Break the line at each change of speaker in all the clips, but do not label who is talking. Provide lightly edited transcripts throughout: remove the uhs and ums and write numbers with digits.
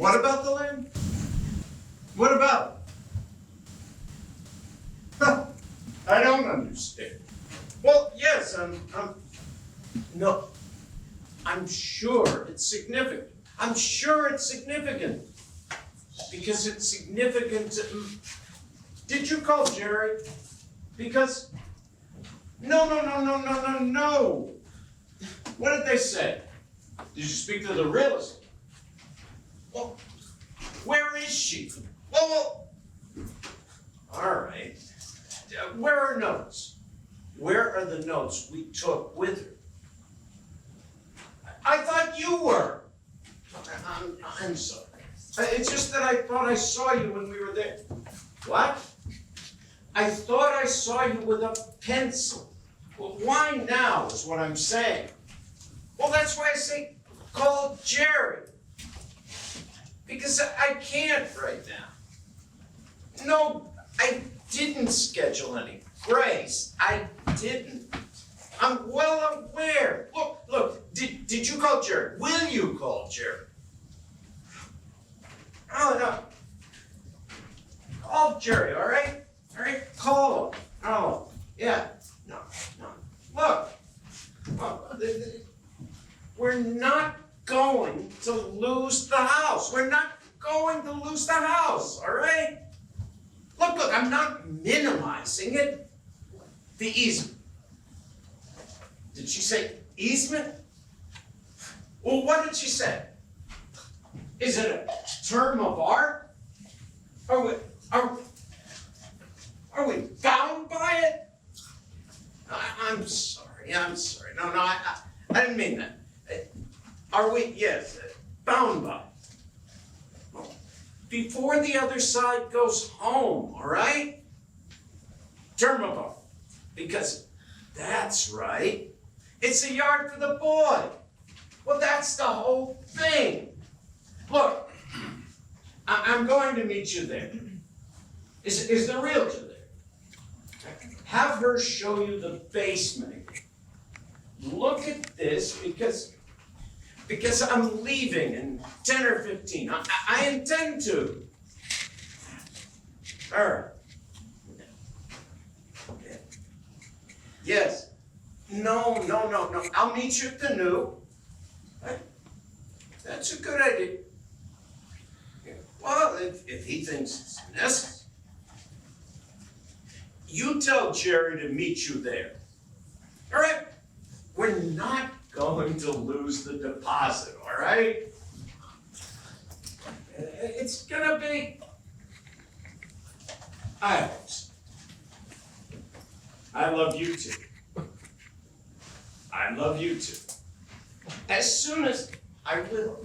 What about the land? What about it? I don't understand. Well, yes, no, I'm sure it's significant. I'm sure it's significant. Because it's significant to, did you call Jerry? Because, no. What did they say? Did you speak to the realist? Well, where is she? Well, all right. Where are notes? Where are the notes we took with her? I thought you were. I'm sorry. It's just that I thought I saw you when we were there. What? I thought I saw you with a pencil. Well, why now is what I'm saying. Well, that's why I say call Jerry. Because I can't right now. No, I didn't schedule any. Grace, I didn't. I'm well aware. Look, did you call Jerry? Will you call Jerry? Oh, no. Call Jerry, all right? All right, call him. Oh, yeah. No. Look, we're not going to lose the house. We're not going to lose the house, all right? Look, I'm not minimizing it. The easement. Did she say easement? Well, what did she say? Is it a term of art? Are we bound by it? I'm sorry. No, I didn't mean that. Are we? Yes, bound by it. Well, before the other side goes home, all right? Term of art. Because that's right. It's a yard for the boy. Well, that's the whole thing. Look, I'm going to meet you there. Is the realtor there? Have her show you the basement again. Look at this because I'm leaving in 10 or 15. I intend to. All right. Okay. Yes. No. I'll meet you at the new. That's a good idea. Well, if he thinks it's necessary. You tell Jerry to meet you there. All right? We're not going to lose the deposit, all right? It's gonna be, I hope so. I love you too. I love you too. As soon as I will.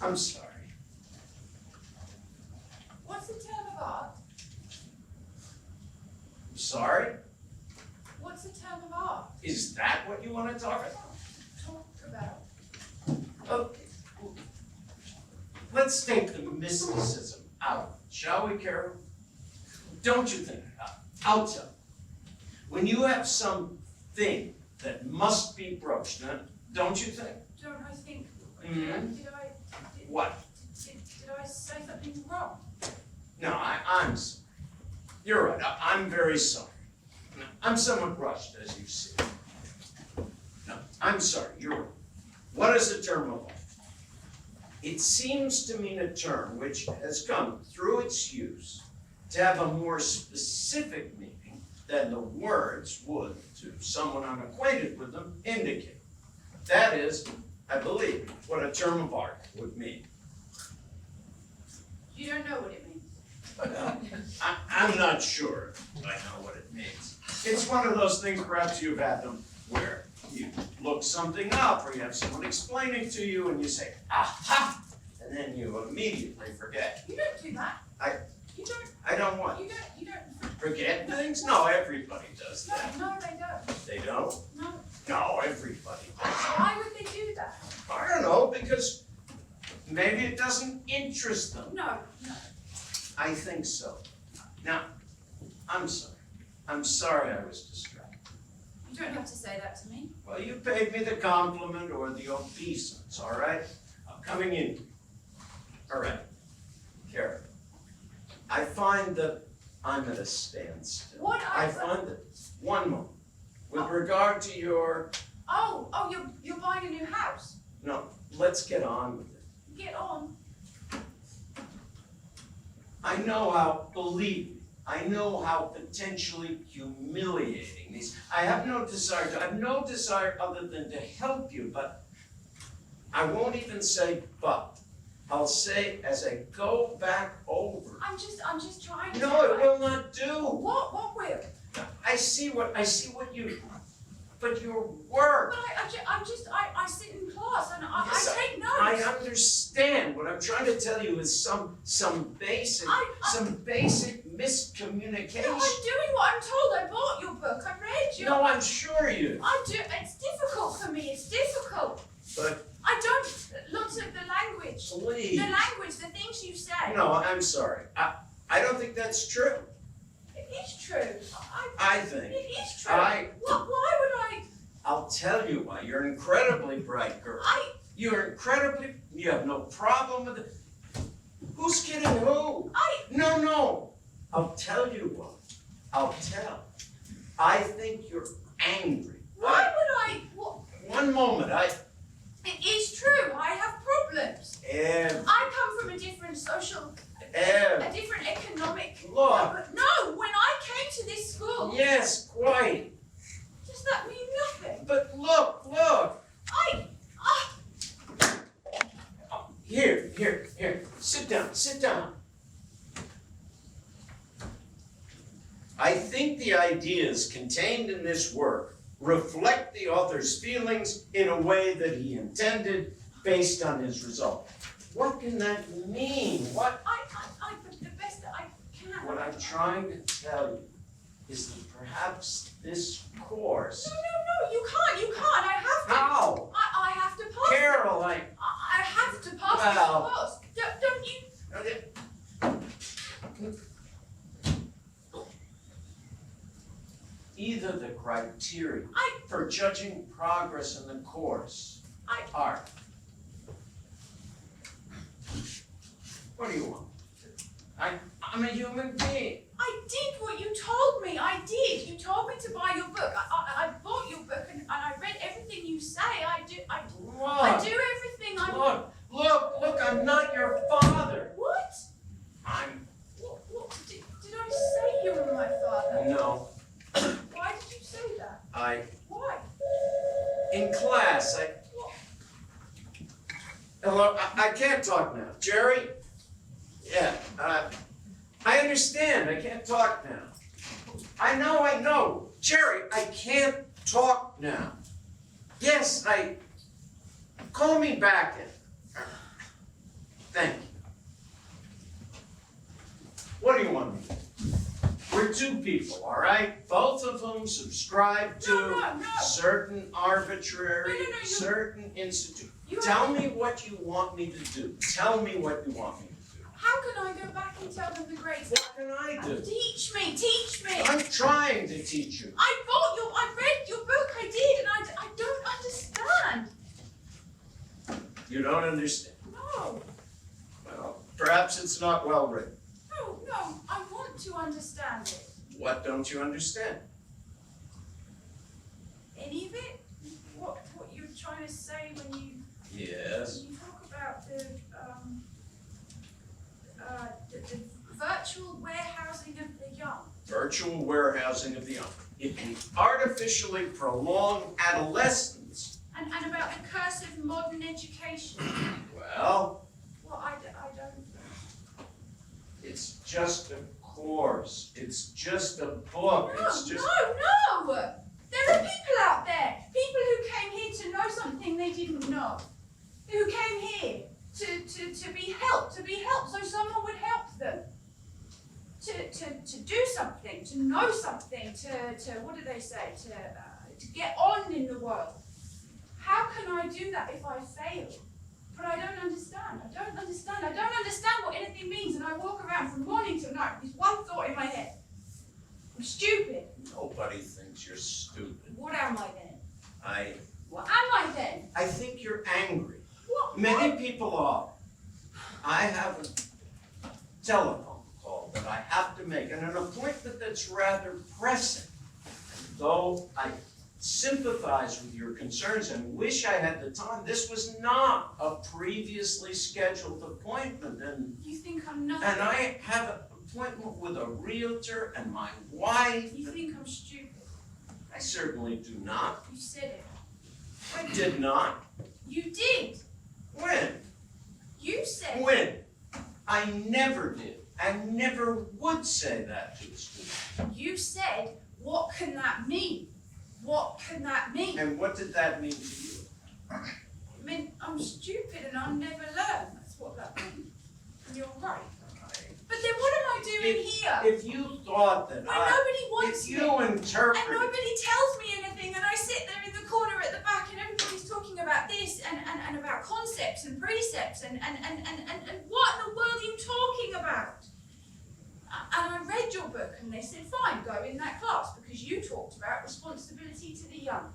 I'm sorry.
What's the term of art?
I'm sorry?
What's the term of art?
Is that what you want to talk about?
Talk about.
Okay. Let's take the mysticism out, shall we, Carol? Don't you think? I'll tell you. When you have something that must be broached, don't you think?
Don't I think?
Mm-hmm. What?
Did I say something wrong?
No, I'm sorry. You're right. I'm very sorry. I'm somewhat rushed, as you see. No, I'm sorry. You're right. What is a term of art? It seems to mean a term which has come through its use to have a more specific meaning than the words would, to someone unacquainted with them, indicate. That is, I believe, what a term of art would mean.
You don't know what it means.
I'm not sure I know what it means. It's one of those things, perhaps you've had them, where you look something up or you have someone explaining to you and you say, aha, and then you immediately forget.
You don't do that.
I don't want.
You don't.
Forget things? No, everybody does
No,
that.
no, they don't.
They don't?
No.
No, everybody does.
Why would they do that?
I don't know, because maybe it doesn't interest them.
No.
I think so. Now, I'm sorry. I'm sorry I was distracted.
You don't have to say that to me.
Well, you paid me the compliment or the obeisance, all right? I'm coming in. All right. Karen, I find that I'm at a standstill.
What
I find that, one moment, with regard to your,
Oh, you're buying a new house.
no, let's get on with it.
Get on.
I know how, believe me, I know how potentially humiliating these, I have no desire other than to help you, but I won't even say but. I'll say as I go back over.
I'm just trying to.
No, it will not do.
What will?
I see what you, but your work.
But I sit in class and
Yes,
I take notes.
I understand. What I'm trying to tell you is some basic miscommunication.
No, I'm doing what I'm told. I bought your book. I read your.
No, I'm sure you.
It's difficult for me. It's difficult.
But
I don't look at the language.
please.
The language, the things you say.
No, I'm sorry. I don't think that's true.
It is true.
I think.
It is true.
Why
would I?
I'll tell you why. You're an incredibly bright girl. You have no problem with it. Who's kidding who? No. I'll tell you what. I think you're angry.
Why would I? What?
One moment,
It is true. I have problems. I come from a different social, a different economic.
Look.
No, when I came to this school.
Yes, quite.
Does that mean nothing?
But look. Here. Sit down. I think the ideas contained in this work reflect the author's feelings in a way that he intended based on his result. What can that mean? What?
The best that I can.
What I'm trying to tell you is that perhaps this course.
No, you can't. I have to.
How?
I have to pass.
Carol,
I have to pass this
Well.
course. Don't you?
Either the criteria for judging progress in the course are. What do you want? I'm a human being.
I did what you told me. I did. You told me to buy your book. I bought your book and I read everything you say. I do everything.
Look, I'm not your father.
What? What? Did I say you were my father?
No.
Why did you say that? Why?
In class,
What?
Hello, I can't talk now. Jerry? Yeah, I understand, I can't talk now. I know. Jerry, I can't talk now. Yes, call me back in. Thank you. What do you want me to do? We're two people, all right? Both of whom subscribe to
No.
certain arbitrary,
No,
certain institute.
You
Tell me what you want me to do. Tell me what you want me to do.
How can I go back and tell them the grades?
What can I do?
Teach me.
I'm trying to teach you.
I read your book, I did, and I don't understand.
You don't understand.
No,
Well, perhaps it's not well written.
no, I want to understand it.
What don't you understand?
Any of it? What you're trying to say when you
Yes.
talk about the virtual warehousing of the young.
Virtual warehousing of the young. It can artificially prolong adolescence.
And about the curse of modern education.
Well,
I don't.
it's just a course. It's just a book. It's just.
No! There are people out there. People who came here to know something they didn't know. Who came here to be helped, so someone would help them. To do something, to know something, to what do they say? To get on in the world. How can I do that if I fail? But I don't understand. I don't understand what anything means, and I walk around from morning till night with this one thought in my head. I'm stupid.
Nobody thinks you're stupid.
What am I then? What am I then?
I think you're angry.
What?
Many people are. I have a telephone call that I have to make, and an appointment that's rather pressing. And though I sympathize with your concerns and wish I had the time, this was not a previously scheduled appointment, and
You think I'm nothing?
I have an appointment with a realtor and my wife.
You think I'm stupid?
I certainly do not.
You said it.
I did not.
You did.
When?
You said.
When? I never did. I never would say that to a student.
You said, what can that mean? What can that mean?
And what did that mean to you?
It meant I'm stupid and I'll never learn. That's what that meant. And you're right. But then what am I doing here?
If you thought that
When nobody wants
if
me.
you interpret,
And nobody tells me anything, and I sit there in the corner at the back, and everybody's talking about this and about concepts and precepts and what in the world are you talking about? And I read your book, and they said, fine, go in that class because you talked about responsibility to the young.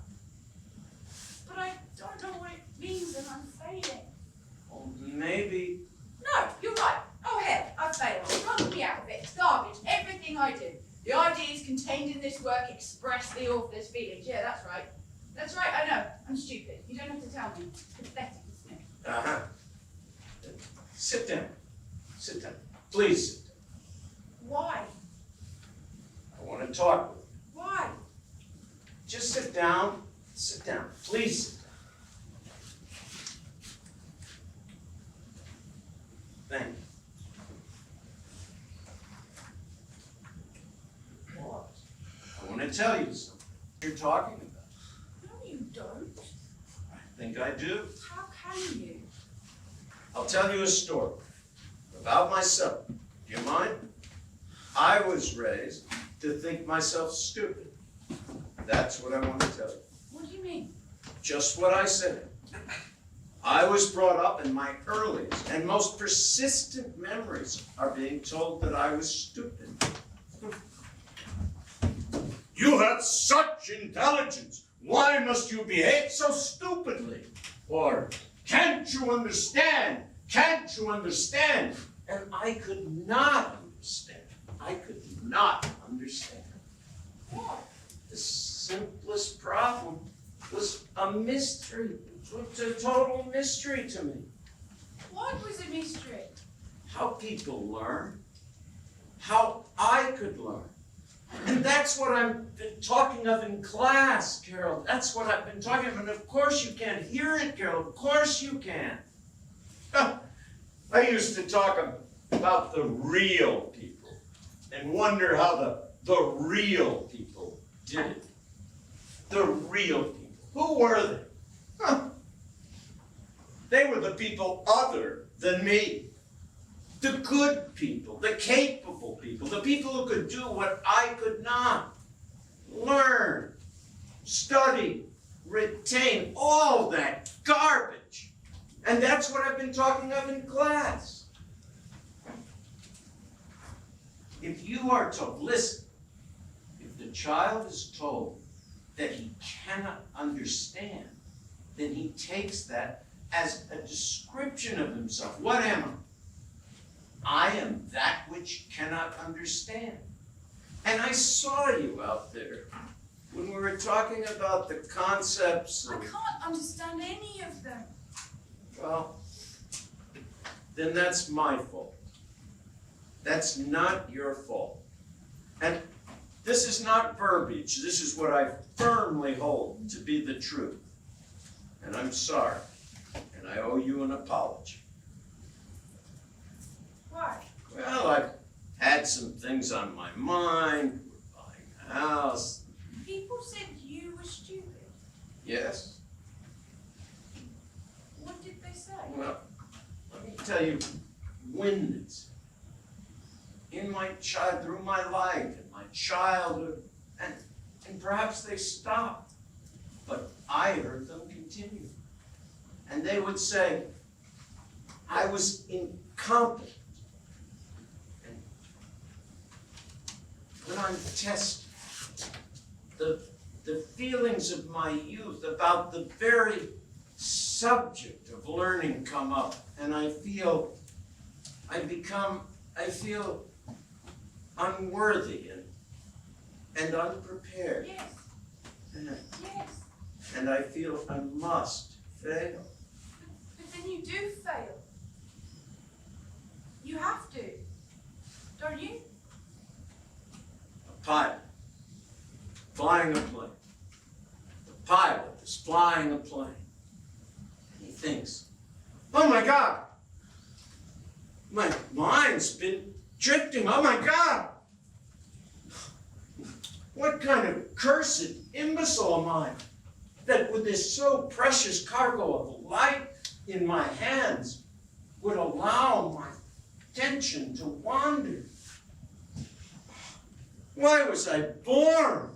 But I don't know what it means, and I'm failing.
well, maybe.
No, you're right. Oh hell, I failed. Run me out of it. It's garbage. Everything I do. The ideas contained in this work express the author's feelings. Yeah, that's right. That's right, I know. I'm stupid. You don't have to tell me. It's pathetic, isn't it?
Sit down. Sit down. Please sit down.
Why?
I want to talk with you.
Why?
Just sit down. Sit down. Please sit down. Thank you. What? I want to tell you something. What you're talking about.
No, you don't.
I think I do.
How can you?
I'll tell you a story about myself. Do you mind? I was raised to think myself stupid. That's what I want to tell you.
What do you mean?
Just what I said. I was brought up, and my earliest and most persistent memories are being told that I was stupid. You have such intelligence. Why must you behave so stupidly? Or, can't you understand? Can't you understand? And I could not understand. I could not understand.
What?
The simplest problem was a mystery. It was a total mystery to me.
What was a mystery?
How people learn. How I could learn. And that's what I've been talking of in class, Carol. That's what I've been talking of. And of course you can hear it, Carol. Of course you can. I used to talk about the real people and wonder how the real people did it. The real people. Who were they? They were the people other than me. The good people, the capable people, the people who could do what I could not. Learn, study, retain, all that garbage. And that's what I've been talking of in class. If you are told, listen, if the child is told that he cannot understand, then he takes that as a description of himself. What am I? I am that which cannot understand. And I saw you out there when we were talking about the concepts
I
of,
can't understand any of them.
well, then that's my fault. That's not your fault. And this is not verbiage. This is what I firmly hold to be the truth. And I'm sorry. And I owe you an apology.
Why?
Well, I've had some things on my mind. We're buying a house.
People said you were stupid.
Yes?
What did they say?
Well, let me tell you when it's in my child, through my life and my childhood, and perhaps they stopped. But I heard them continue. And they would say, I was incompetent. And when I'm tested, the the feelings of my youth about the very subject of learning come up, and I feel unworthy and unprepared.
Yes. Yes.
And I feel I must fail.
But then you do fail. You have to, don't you?
A pilot flying a plane. The pilot is flying a plane. And he thinks, oh my God, my mind's been drifting, oh my God. What kind of cursed imbecile am I that with this so precious cargo of life in my hands would allow my attention to wander? Why was I born?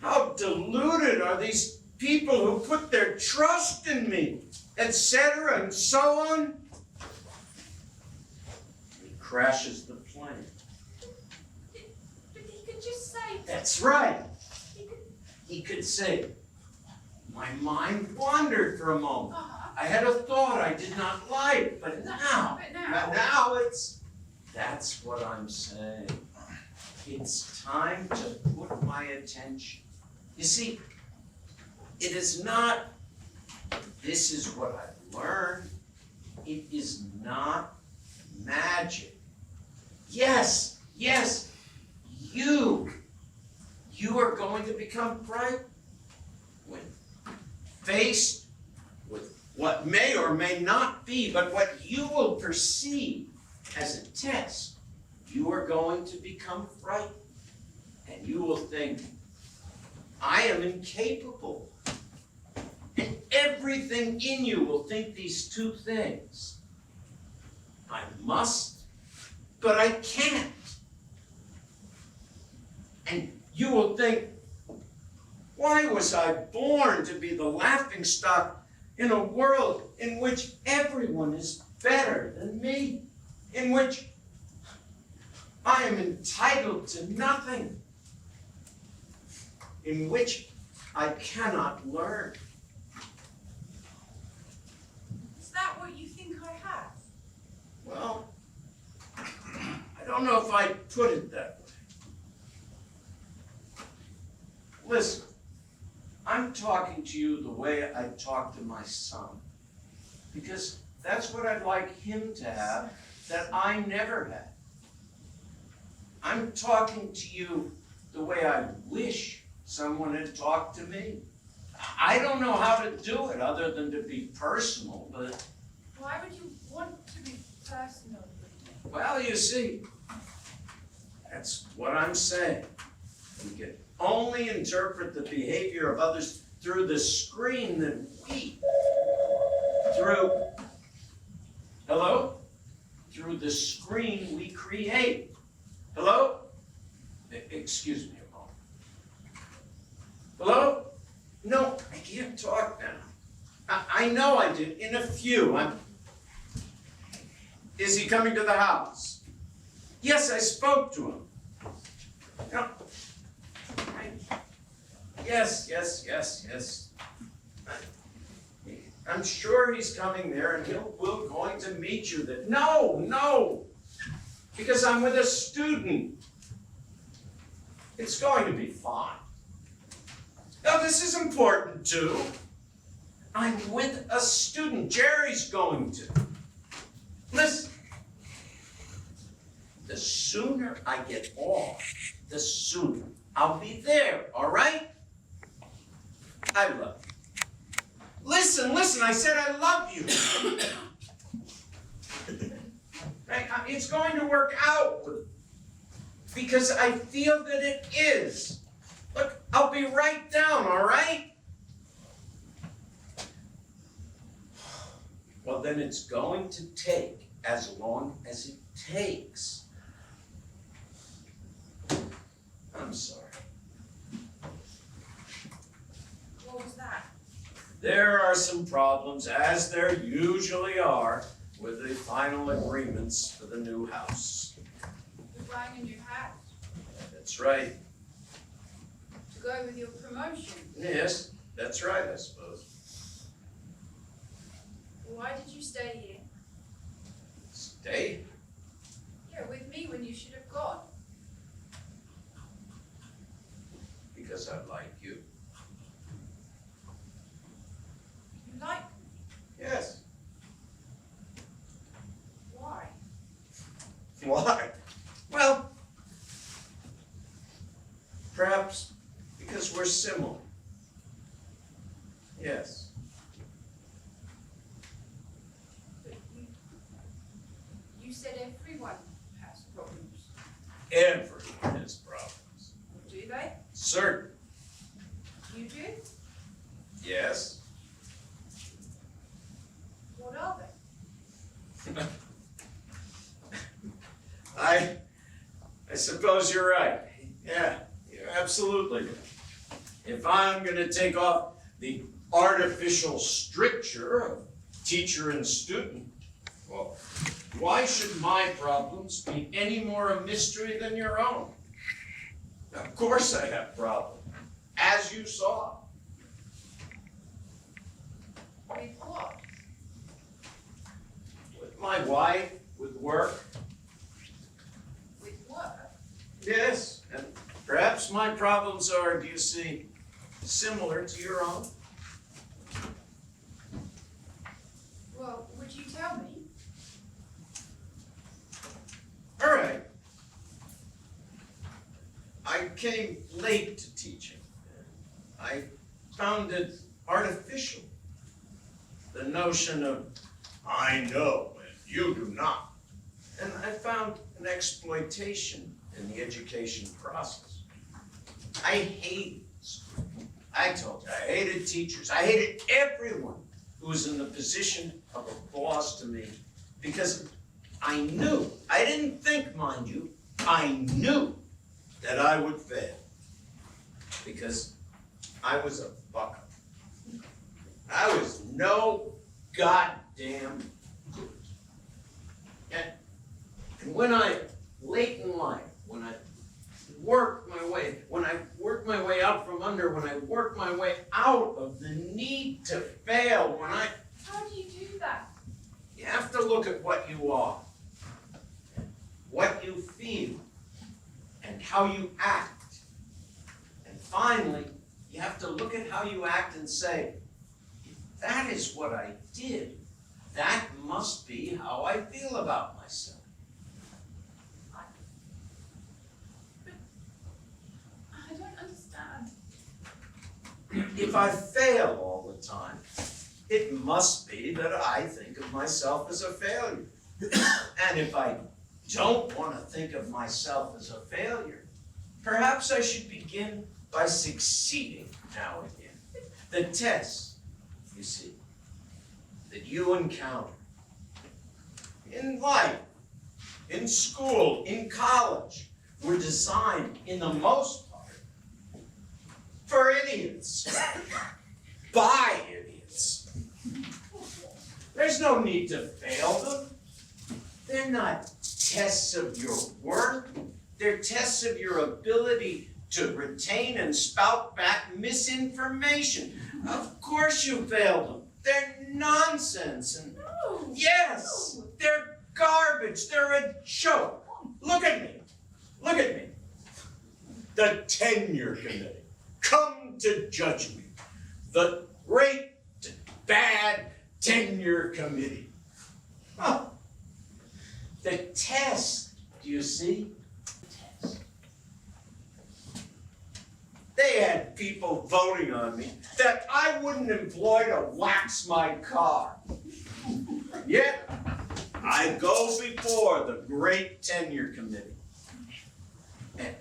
How deluded are these people who put their trust in me, etc., and so on? He crashes the plane.
But he could just say...
That's right. He could say, my mind wandered for a moment. I had a thought I did not like, but now that's what I'm saying. It's time to put my attention. You see, it is not, this is what I've learned. It is not magic. Yes, you are going to become bright when faced with what may or may not be, but what you will perceive as a test. You are going to become frightened, and you will think, I am incapable. And everything in you will think these two things. I must, but I can't. And you will think, why was I born to be the laughingstock in a world in which everyone is better than me, in which I am entitled to nothing, in which I cannot learn?
Is that what you think I have?
Well, I don't know if I'd put it that way. Listen, I'm talking to you the way I talk to my son, because that's what I'd like him to have that I never had. I'm talking to you the way I wish someone had talked to me. I don't know how to do it other than to be personal, but...
Why would you want to be personal with me?
Well, you see, that's what I'm saying. We can only interpret the behavior of others through the screen that we, through the screen we create. Hello? Excuse me a moment. Hello? No, I can't talk now. I know I did, in a few. Is he coming to the house? Yes, I spoke to him. No. Yes. I'm sure he's coming there and we're going to meet you there. No, because I'm with a student. It's going to be fine. Now, this is important too. I'm with a student. Jerry's going to. Listen, the sooner I get off, the sooner I'll be there, all right? I love you. Listen, I said I love you. It's going to work out because I feel that it is. Look, I'll be right down, all right? Well, then it's going to take as long as it takes. I'm sorry.
What was that?
There are some problems, as there usually are, with the final agreements for the new house.
You're buying a new house.
That's right.
To go with your promotion.
Yes, that's right, I suppose.
Why did you stay here?
Stay?
Yeah, with me when you should have gone.
Because I like you.
You like me?
Yes.
Why?
Why? Well, perhaps because we're similar. Yes.
But you said everyone has problems.
Everyone has problems.
Do they?
Certain.
You do?
Yes.
What are they?
I suppose you're right. Yeah, you're absolutely right. If I'm going to take off the artificial stricture of teacher and student, well, why should my problems be any more a mystery than your own? Of course I have problems, as you saw.
With what?
With my wife, with work.
With work?
Yes, and perhaps my problems are, do you see, similar to your own?
Well, would you tell me?
All right. I came late to teaching. I found it artificial. The notion of, I know and you do not. And I found an exploitation in the education process. I hated school. I told you, I hated teachers. I hated everyone who was in the position of a boss to me because I knew, I didn't think, mind you, I knew that I would fail because I was a buck-up. I was no goddamn good. And when I, late in life, when I worked my way out from under, when I worked my way out of the need to fail,
How do you do that?
you have to look at what you are, what you feel, and how you act. And finally, you have to look at how you act and say, if that is what I did, that must be how I feel about myself.
I don't understand.
If I fail all the time, it must be that I think of myself as a failure. And if I don't want to think of myself as a failure, perhaps I should begin by succeeding now and again. The tests, you see, that you encounter in life, in school, in college, were designed, in the most part, for idiots, by idiots. There's no need to fail them. They're not tests of your work. They're tests of your ability to retain and spout back misinformation. Of course you failed them. They're nonsense. And
No.
yes, they're garbage. They're a joke. Look at me. Look at me. The tenure committee. Come to judge me. The great bad tenure committee. Huh. The test, do you see? The test. They had people voting on me that I wouldn't employ to wax my car. Yet, I go before the great tenure committee. And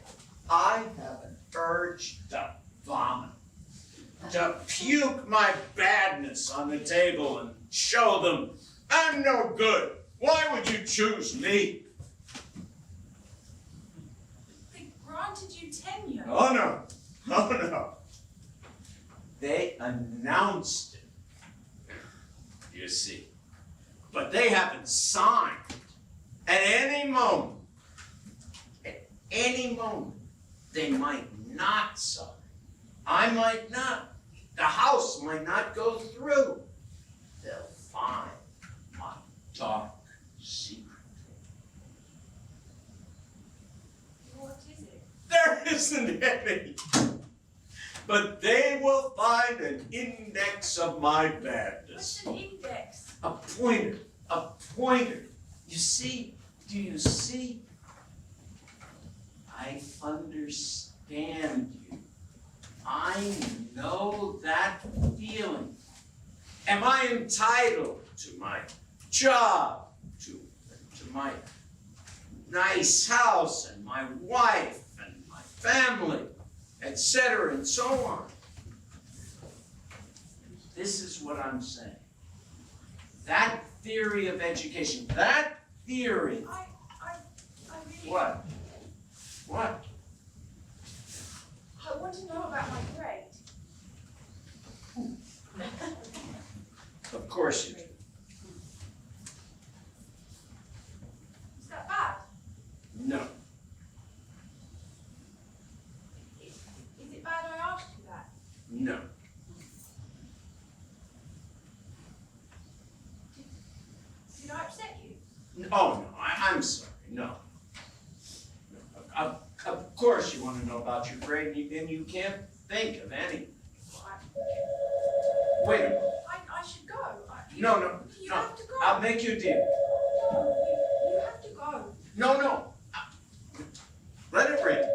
I have an urge to vomit, to puke my badness on the table and show them I'm no good. Why would you choose me?
They granted you tenure.
Oh no, oh no. They announced it, you see. But they haven't signed. At any moment, They might not sign. I might not. The house might not go through. They'll find my dark secret.
What is it?
There isn't any. But they will find an index of my badness.
What's an index?
A pointer. A pointer. You see? Do you see? I understand you. I know that feeling. Am I entitled to my job, to my nice house and my wife and my family, etc., and so on? This is what I'm saying. That theory of education, that theory.
I really.
What? What?
I want to know about my grade.
Of course you do.
Is that bad?
No.
Is it bad I asked you that?
No.
Did I upset you?
Oh, no, I'm sorry. No. Of course you want to know about your grade, and you can't think of any. Wait a minute.
I should go.
No.
You have to go.
I'll make you a deal.
No, you have to go.
No. Let it ring.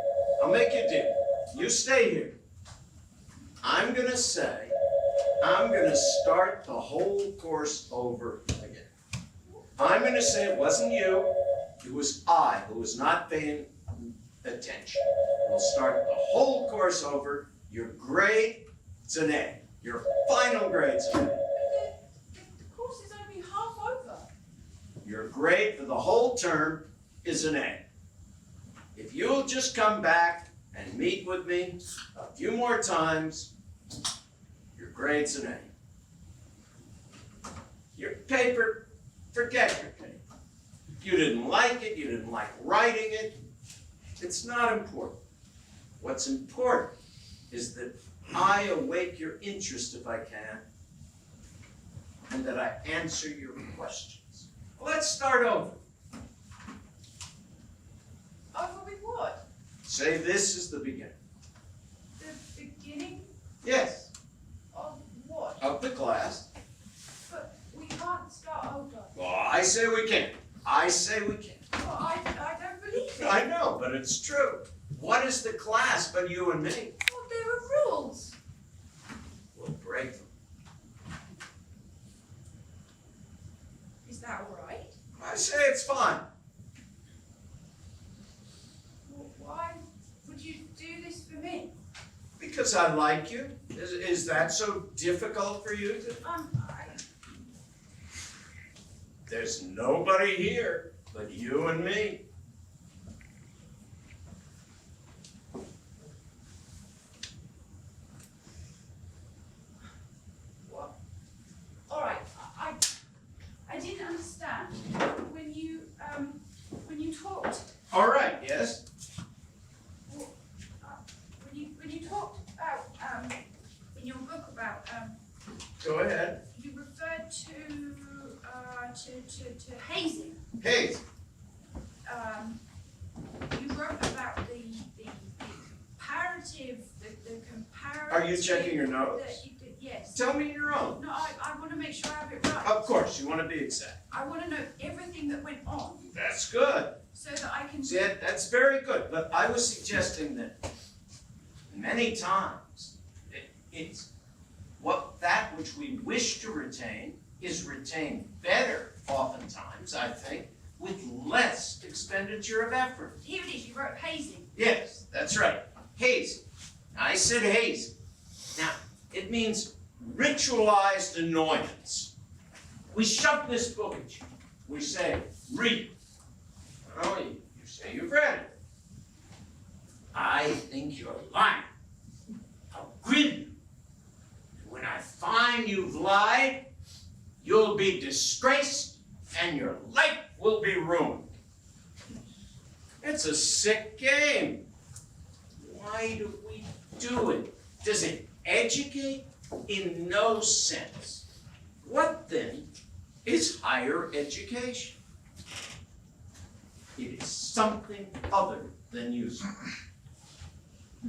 I'll make you a deal. You stay here. I'm going to start the whole course over again. I'm going to say it wasn't you. It was I who was not paying attention. We'll start the whole course over. Your grade, it's an A. Your final grade's an A.
The course is only half over.
Your grade for the whole term is an A. If you'll just come back and meet with me a few more times, your grade's an A. Your paper, forget your paper. You didn't like it, you didn't like writing it. It's not important. What's important is that I awake your interest if I can, and that I answer your questions. Let's start over.
Over with what?
Say this is the beginning.
The beginning
Yes,
of what?
of the class.
But we can't start over.
Well, I say we can. I say we can.
Well, I don't believe it.
I know, but it's true. What is the class but you and me?
Well, there are rules.
We'll break them.
Is that all right?
I say it's fine.
Well, why would you do this for me?
Because I like you. Is that so difficult for you to? There's nobody here but you and me.
What? All right. I didn't understand when you talked.
All right, yes?
Well, when you talked about in your book about
Go ahead.
you referred to hazing.
Hey,
You wrote about the comparative, the comparative.
are you checking your notes?
Yes.
Tell me your own.
No, I want to make sure I have it right.
Of course, you want to be exact.
I want to know everything that went on
That's good.
so that I can.
See, that's very good. But I was suggesting that many times it's that which we wish to retain is retained better, oftentimes, I think, with less expenditure of effort.
Here it is. You wrote hazing.
Yes, that's right. Hazing. I said hazing. Now, it means ritualized annoyance. We shove this book at you. We say, read it. Oh, you say you've read it. I think you're lying. I'll grill you. And when I find you've lied, you'll be disgraced and your life will be ruined. It's a sick game. Why do we do it? Does it educate? In no sense. What then is higher education? It is something other than useful.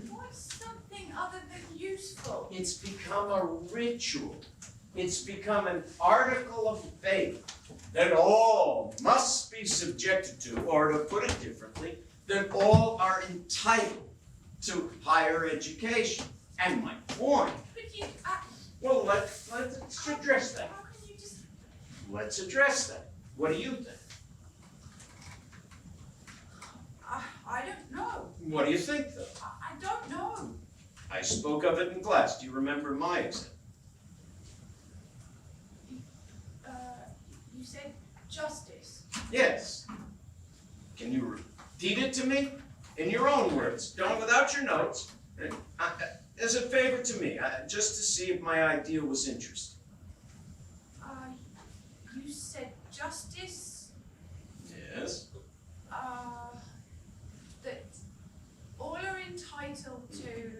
What's something other than useful?
It's become a ritual. It's become an article of faith that all must be subjected to, or to put it differently, that all are entitled to higher education. And my point,
But you,
well, let's address that.
how can you just...
Let's address that. What do you think?
I don't know.
What do you think, though?
I don't know.
I spoke of it in class. Do you remember my exam?
You said justice.
Yes. Can you repeat it to me in your own words? Don't without your notes. As a favor to me, just to see if my idea was interesting.
You said justice,
Yes.
that all are entitled to,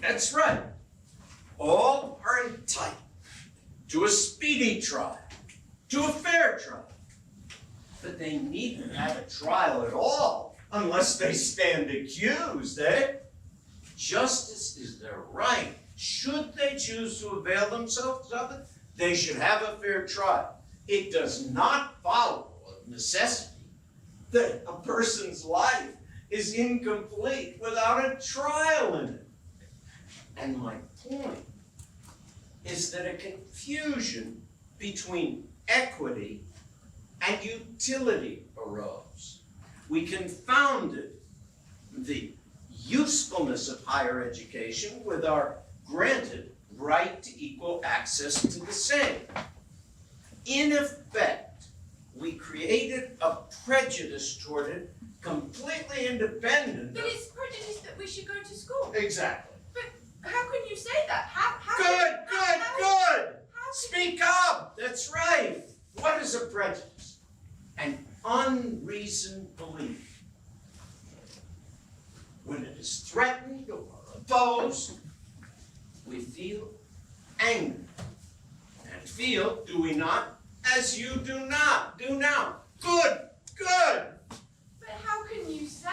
That's right. All are entitled to a speedy trial, to a fair trial. But they needn't have a trial at all unless they stand accused, eh? Justice is their right. Should they choose to avail themselves of it, they should have a fair trial. It does not follow of necessity that a person's life is incomplete without a trial in it. And my point is that a confusion between equity and utility arose. We confounded the usefulness of higher education with our granted right to equal access to the same. In effect, we created a prejudice toward it completely independent
but
of...
it's prejudice that we should go to school.
Exactly.
How can you say that?
Good! Speak up! That's right. What is a prejudice? An unreasoned belief. When it is threatened or opposed, we feel anger. And feel, do we not, as you do not, do now. Good!
But how can you say?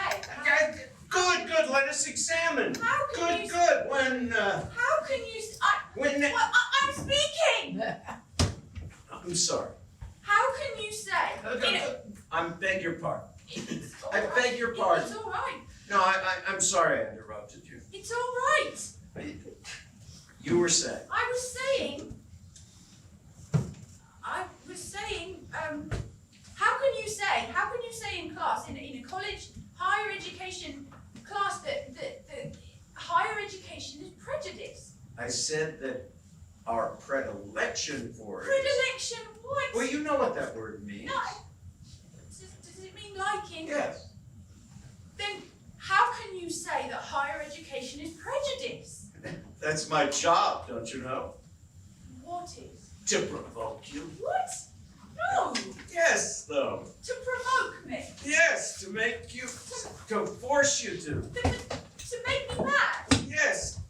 Good, let us examine.
How can you?
Good, when,
How can you? I'm speaking.
I'm sorry.
How can you say?
I beg your pardon.
It's all
I
right.
beg your pardon.
It's all right.
No, I'm sorry I interrupted you.
It's all right.
You were saying.
I was saying, how can you say in class, in a college, higher education class, that higher education is prejudice?
I said that our predilection for it.
Predilection what?
Well, you know what that word means.
No. Does it mean liking?
Yes.
Then how can you say that higher education is prejudice?
That's my job, don't you know?
What is?
To provoke you.
What? No!
Yes, though.
To provoke me.
Yes, to make you, to force you to.
To make me mad.
Yes,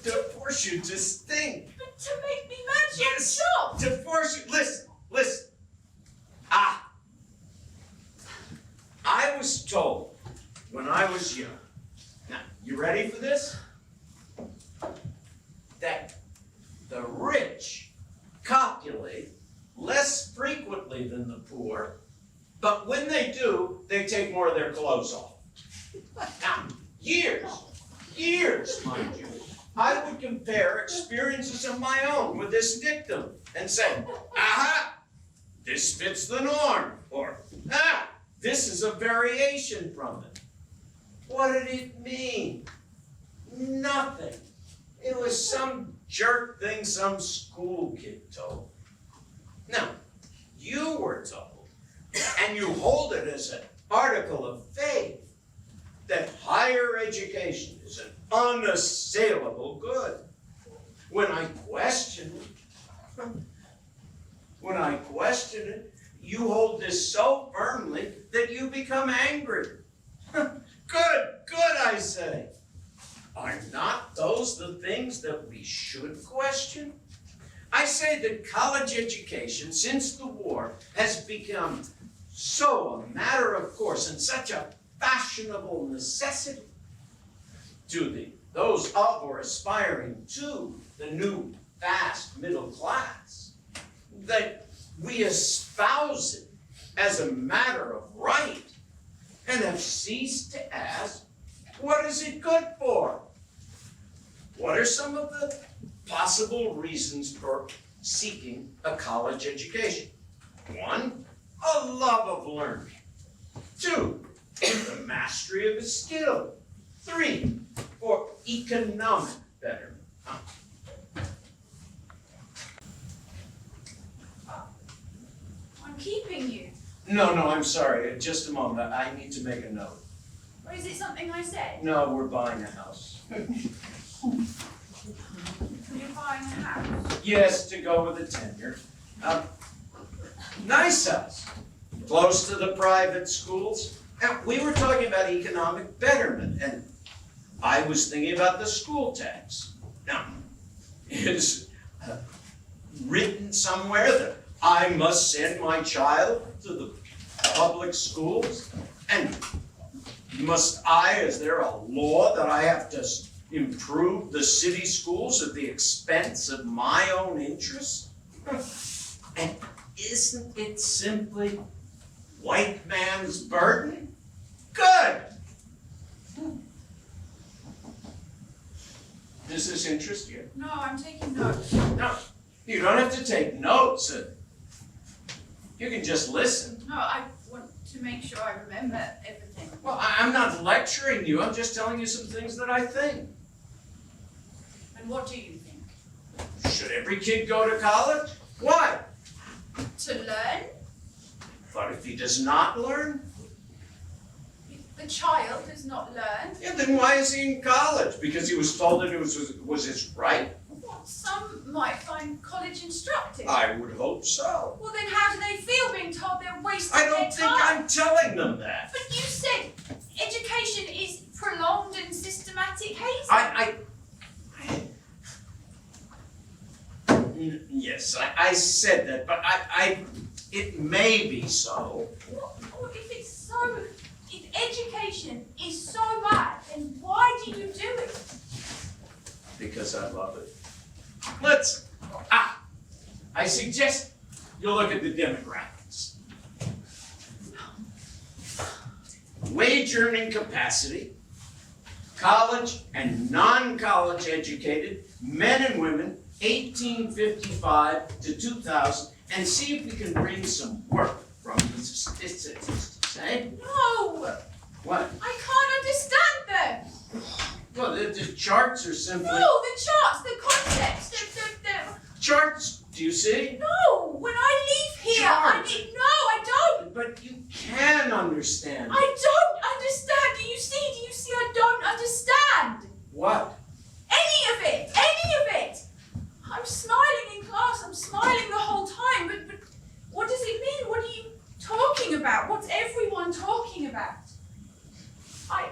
to force you to think.
But to make me mad,
Yes,
stop.
to force you. Listen. I was told when I was young. Now, you ready for this? That the rich copulate less frequently than the poor, but when they do, they take more of their clothes off. Now, years, mind you, I would compare experiences of my own with this dictum and say, aha, this fits the norm, or this is a variation from it. What did it mean? Nothing. It was some jerk thing some school kid told. Now, you were told, and you hold it as an article of faith, that higher education is an unassailable good. When I question it, you hold this so firmly that you become angry. Good, I say. Are not those the things that we should question? I say that college education, since the war, has become so a matter of course and such a fashionable necessity to those of or aspiring to the new vast middle class, that we espouse it as a matter of right and have ceased to ask, what is it good for? What are some of the possible reasons for seeking a college education? 1, a love of learning. 2, the mastery of a skill. 3, for economic betterment.
I'm keeping you.
No, I'm sorry. Just a moment. I need to make a note.
Or is it something I said?
No, we're buying a house.
You're buying a house?
Yes, to go with the tenure. Nice house. Close to the private schools. And we were talking about economic betterment, and I was thinking about the school tax. Now, it's written somewhere that I must send my child to the public schools, and must I, is there a law that I have to improve the city schools at the expense of my own interests? And isn't it simply white man's burden? Good! Does this interest you?
No, I'm taking notes.
No, you don't have to take notes. You can just listen.
No, I want to make sure I remember everything.
Well, I'm not lecturing you. I'm just telling you some things that I think.
And what do you think?
Should every kid go to college? Why?
To learn?
But if he does not learn?
If the child does not learn?
Yeah, then why is he in college? Because he was told that it was his right?
Well, some might find college instructive.
I would hope so.
Well, then how do they feel being told they're wasting
I
their
don't think
time?
I'm telling them that.
But you said education is prolonged and systematic hazing.
Yes, I said that, but it may be so.
Well, if education is so bad, then why do you do it?
Because I love it. I suggest you look at the demographics. Wage earning capacity, college and non-college educated men and women, 1855 to 2000, and see if we can bring some work from these statistics, eh?
No!
What?
I can't understand them!
Well, the charts are simply...
No, the charts, the concepts, the...
Charts, do you see?
No! When I leave here,
Charts.
No, I don't!
But you can understand.
I don't understand! Do you see I don't understand?
What?
Any of it! I'm smiling in class, I'm smiling the whole time, but what does it mean? What are you talking about? What's everyone talking about? I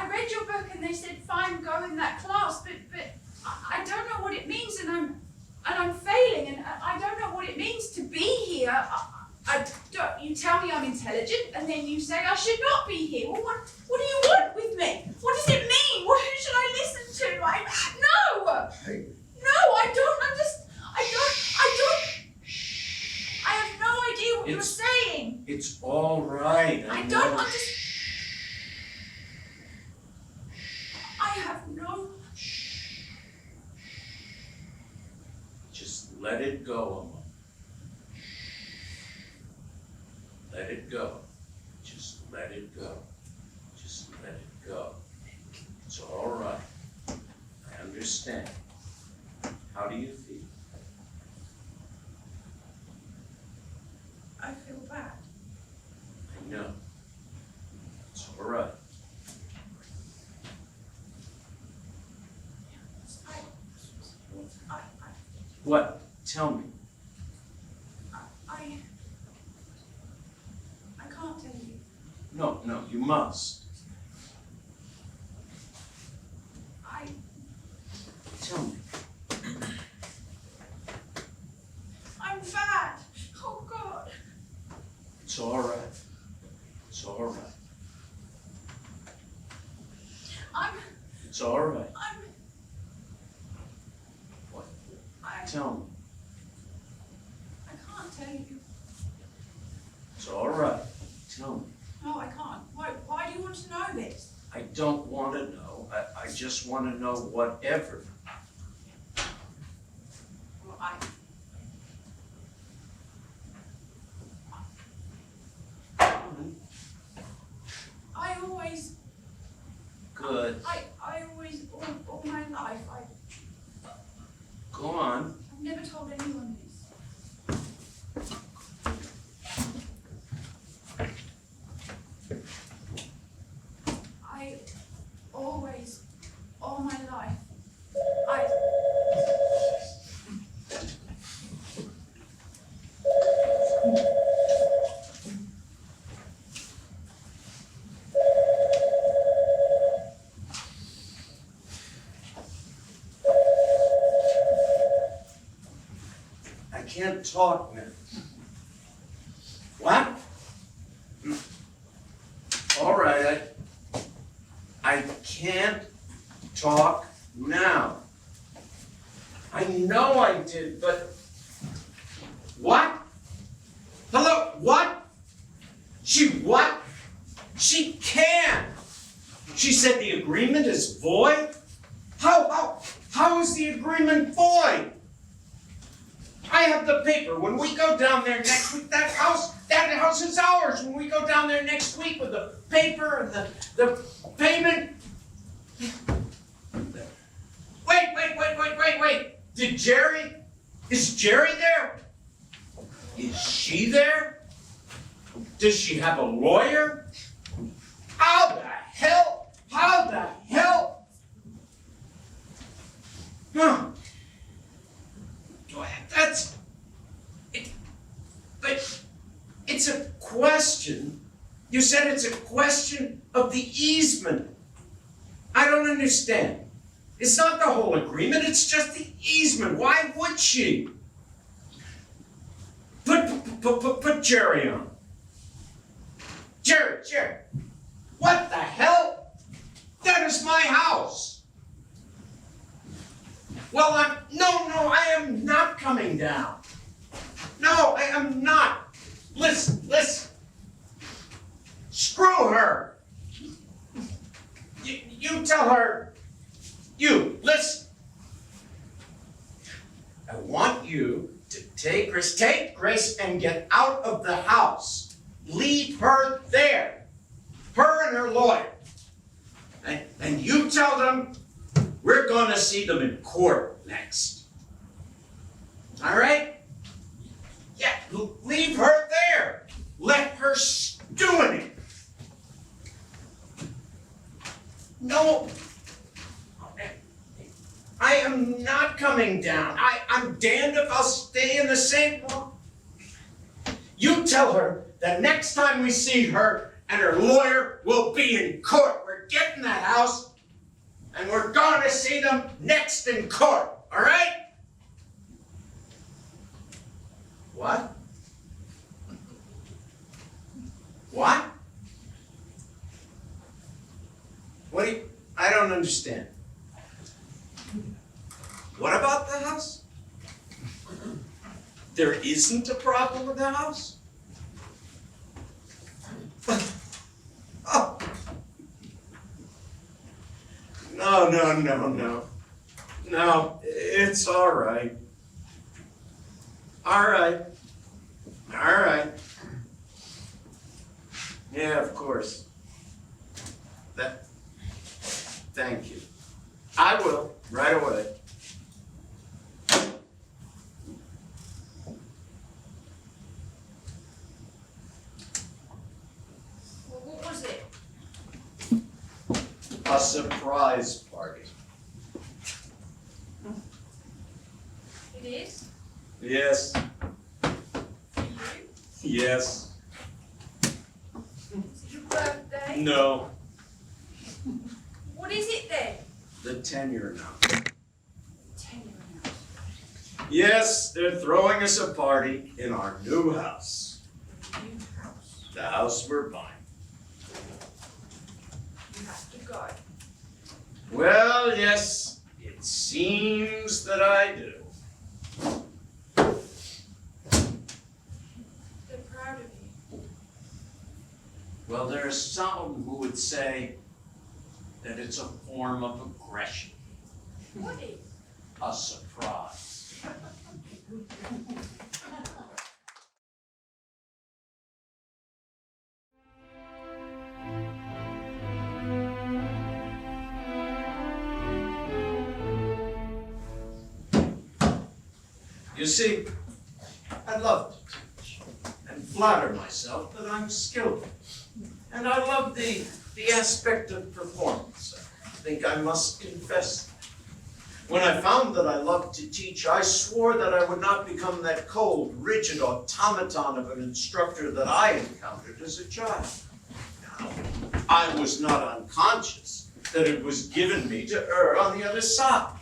read your book and they said, fine, go in that class, but I don't know what it means, and I'm failing, and I don't know what it means to be here. You tell me I'm intelligent, and then you say I should not be here. Well, what do you want with me? What does it mean? Who should I listen to? No!
Hey.
No, I don't understand. I have no idea what you're saying.
It's all right.
I don't understand. I have no...
Just let it go, Emma. Let it go. Just let it go. Just let it go. It's all right. I understand. How do you feel?
I feel bad.
I know. It's all right. What? Tell me.
I
No, you must. Tell me.
I'm fat. Oh, God.
It's all right. It's all right. It's all right. What? Tell me.
I can't tell you.
It's all right. Tell me.
No, I can't. Why do you want to know this?
I don't want to know. I just want to know whatever.
Well, I always...
Good.
I always, all my life,
Go on.
I've never told anyone this. I always, all my life,
I can't talk now. What? All right, I can't talk now. I know I did, but what? Hello, what? She what? She can. She said the agreement is void? How is the agreement void? I have the paper. When we go down there next week, that house is ours. When we go down there next week with the paper and the payment. Wait. Is Jerry there? Is she there? Does she have a lawyer? How the hell? Huh. That's it, but it's a question. You said it's a question of the easement. I don't understand. It's not the whole agreement, it's just the easement. Why would she? Put Jerry on. Jerry. What the hell? That is my house. Well, I am not coming down. No, I am not. Listen. Screw her. You tell her. You, listen. I want you to take Grace and get out of the house. Leave her there. Her and her lawyer. And you tell them we're going to see them in court next. All right? Yeah, leave her there. Let her stew in it. No. I am not coming down. I'm damned if I'll stay in the same room. You tell her that next time we see her and her lawyer will be in court. We're getting that house and we're going to see them next in court. All right? What? What? What do you... I don't understand. What about the house? There isn't a problem with the house? Oh. No, it's all right. All right. Yeah, of course. Thank you. I will, right away.
Well, what was it?
A surprise party.
It is?
Yes.
For you?
Yes.
Is it your birthday? say?
No,
What is it then?
the tenure now.
Tenure now.
Yes, they're throwing us a party in our new house.
The new house.
The house we're buying.
You have to go.
Well, yes, it seems that I do.
They're proud of you.
Well, there are some who would say that it's a form of aggression,
What is?
a surprise. You see, I love to teach and flatter myself that I'm skillful. And I love the aspect of performance. I think I must confess that. When I found that I loved to teach, I swore that I would not become that cold, rigid automaton of an instructor that I encountered as a child. Now, I was not unconscious that it was given me to err on the other side.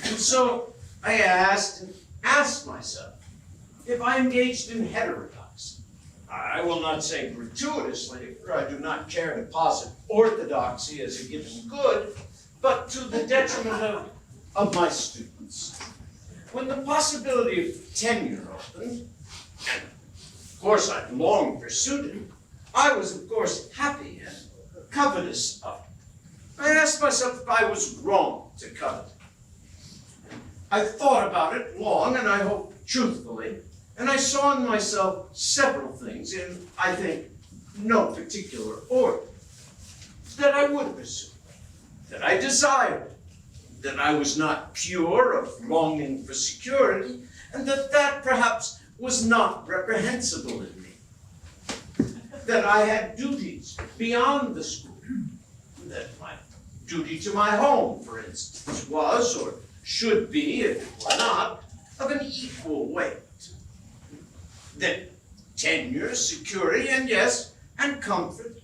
And so I asked myself if I engaged in heterodoxy. I will not say gratuitously, for I do not care to posit orthodoxy as a given good, but to the detriment of my students. When the possibility of tenure opened, and of course I long pursued it, I was of course happy and covetous of it. I asked myself if I was wrong to covet. I thought about it long, and I hope truthfully, and I saw in myself several things in, I think, no particular order, that I would pursue, that I desired, that I was not pure of longing for security, and that perhaps was not reprehensible in me, that I had duties beyond the school, that my duty to my home, for instance, was, or should be, if it were not, of an equal weight. That tenure, security, and yes, and comfort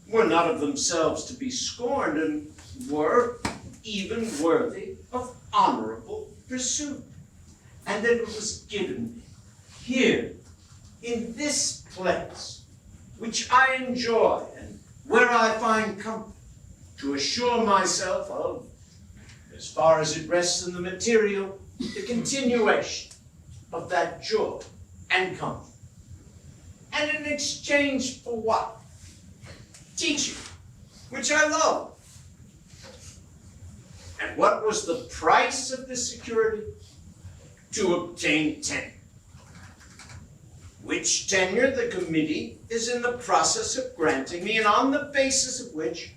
were not of themselves to be scorned, and were even worthy of honorable pursuit. And that it was given me here, in this place, which I enjoy and where I find comfort, to assure myself of, as far as it rests in the material, the continuation of that joy and comfort. And in exchange for what? Teaching, which I love. And what was the price of this security? To obtain tenure. Which tenure the committee is in the process of granting me, and on the basis of which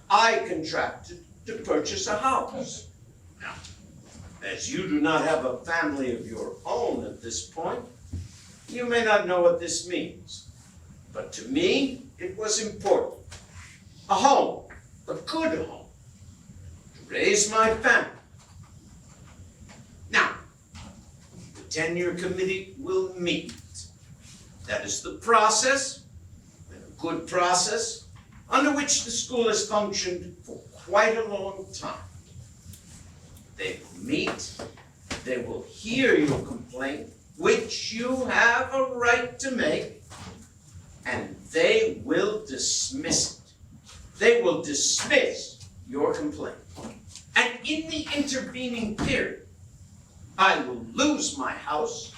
I contracted to purchase a house. Now, as you do not have a family of your own at this point, you may not know what this means. But to me, it was important. A home, a good home, to raise my family. Now, the tenure committee will meet. That is the process, and a good process, under which the school has functioned for quite a long time. They will meet, they will hear your complaint, which you have a right to make, and they will dismiss it. They will dismiss your complaint. And in the intervening period, I will lose my house.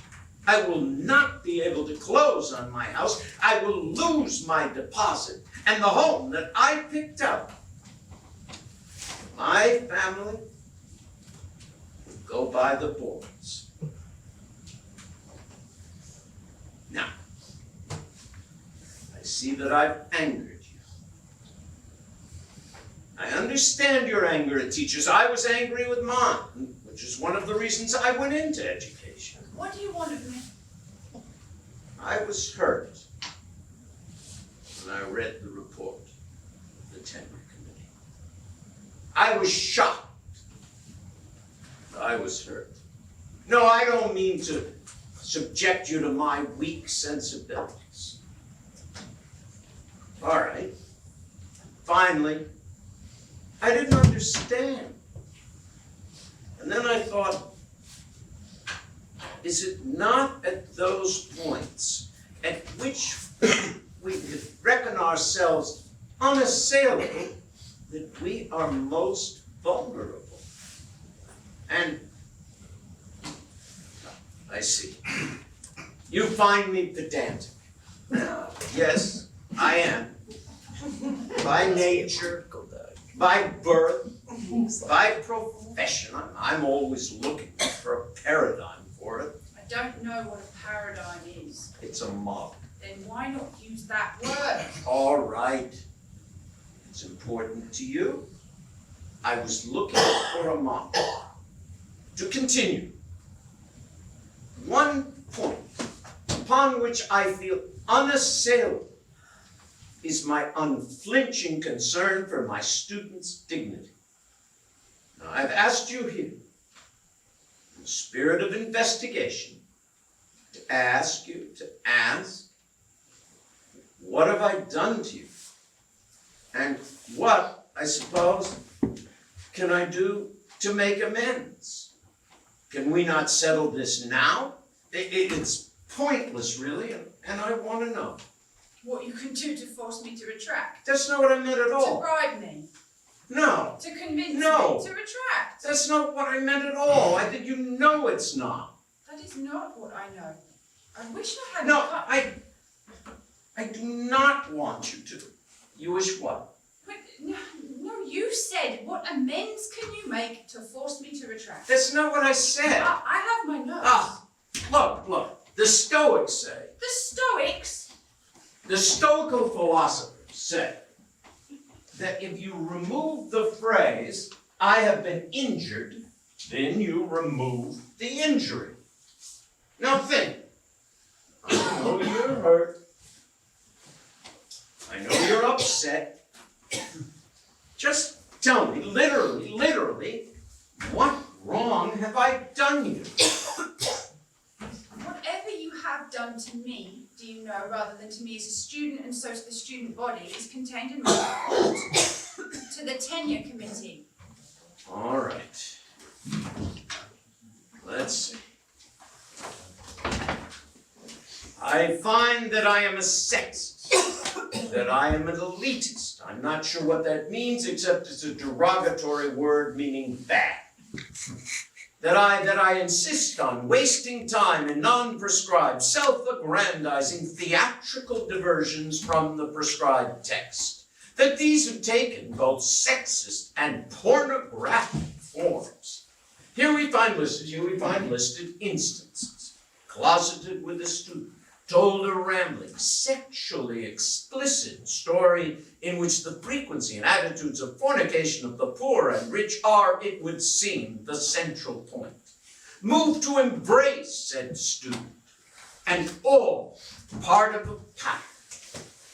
I will not be able to close on my house. I will lose my deposit and the home that I picked out. My family will go by the boards. Now, I see that I've angered you. I understand your anger at teachers. I was angry with mine, which is one of the reasons I went into education.
What do you want of me?
I was hurt when I read the report of the tenure committee. I was shocked. I was hurt. No, I don't mean to subject you to my weak sensibilities. All right. finally, I didn't understand. And then I thought, is it not at those points at which we reckon ourselves unassailable that we are most vulnerable? And I see. You find me pedantic. Yes, I am. By nature, by birth, by profession, I'm always looking for a paradigm for it.
I don't know what a paradigm is.
It's a model.
Then why not use that word?
All right. It's important to you. I was looking for a model. To continue, one point upon which I feel unassailable is my unflinching concern for my students' dignity. Now, I've asked you here, in the spirit of investigation, to ask, what have I done to you? And what, I suppose, can I do to make amends? Can we not settle this now? It's pointless, really, and I want to know.
What you can do to force me to retract?
That's not what I meant at all.
To bribe me?
No.
To convince me
No.
to retract?
That's not what I meant at all. I think you know it's not.
That is not what I know. I wish I hadn't.
No, I do not want you to. You wish what?
But, no, you said, what amends can you make to force me to retract?
That's not what I said.
I have my notes.
Look. The Stoics say.
The Stoics?
The Stoical philosophers say that if you remove the phrase, I have been injured, then you remove the injury. Now think. I know you're hurt. I know you're upset. Just tell me, literally, what wrong have I done you?
Whatever you have done to me, do you know, rather than to me as a student and so to the student body, is contained in my report to the tenure committee.
All right. Let's see. I find that I am a sexist, that I am an elitist. I'm not sure what that means, except it's a derogatory word meaning bad. That I insist on wasting time in non-prescribed, self-aggrandizing, theatrical diversions from the prescribed text. That these have taken both sexist and pornographic forms. Here we find listed instances. Closeted with a student, told a rambling, sexually explicit story in which the frequency and attitudes of fornication of the poor and rich are, it would seem, the central point. Moved to embrace said student, and all part of a pattern.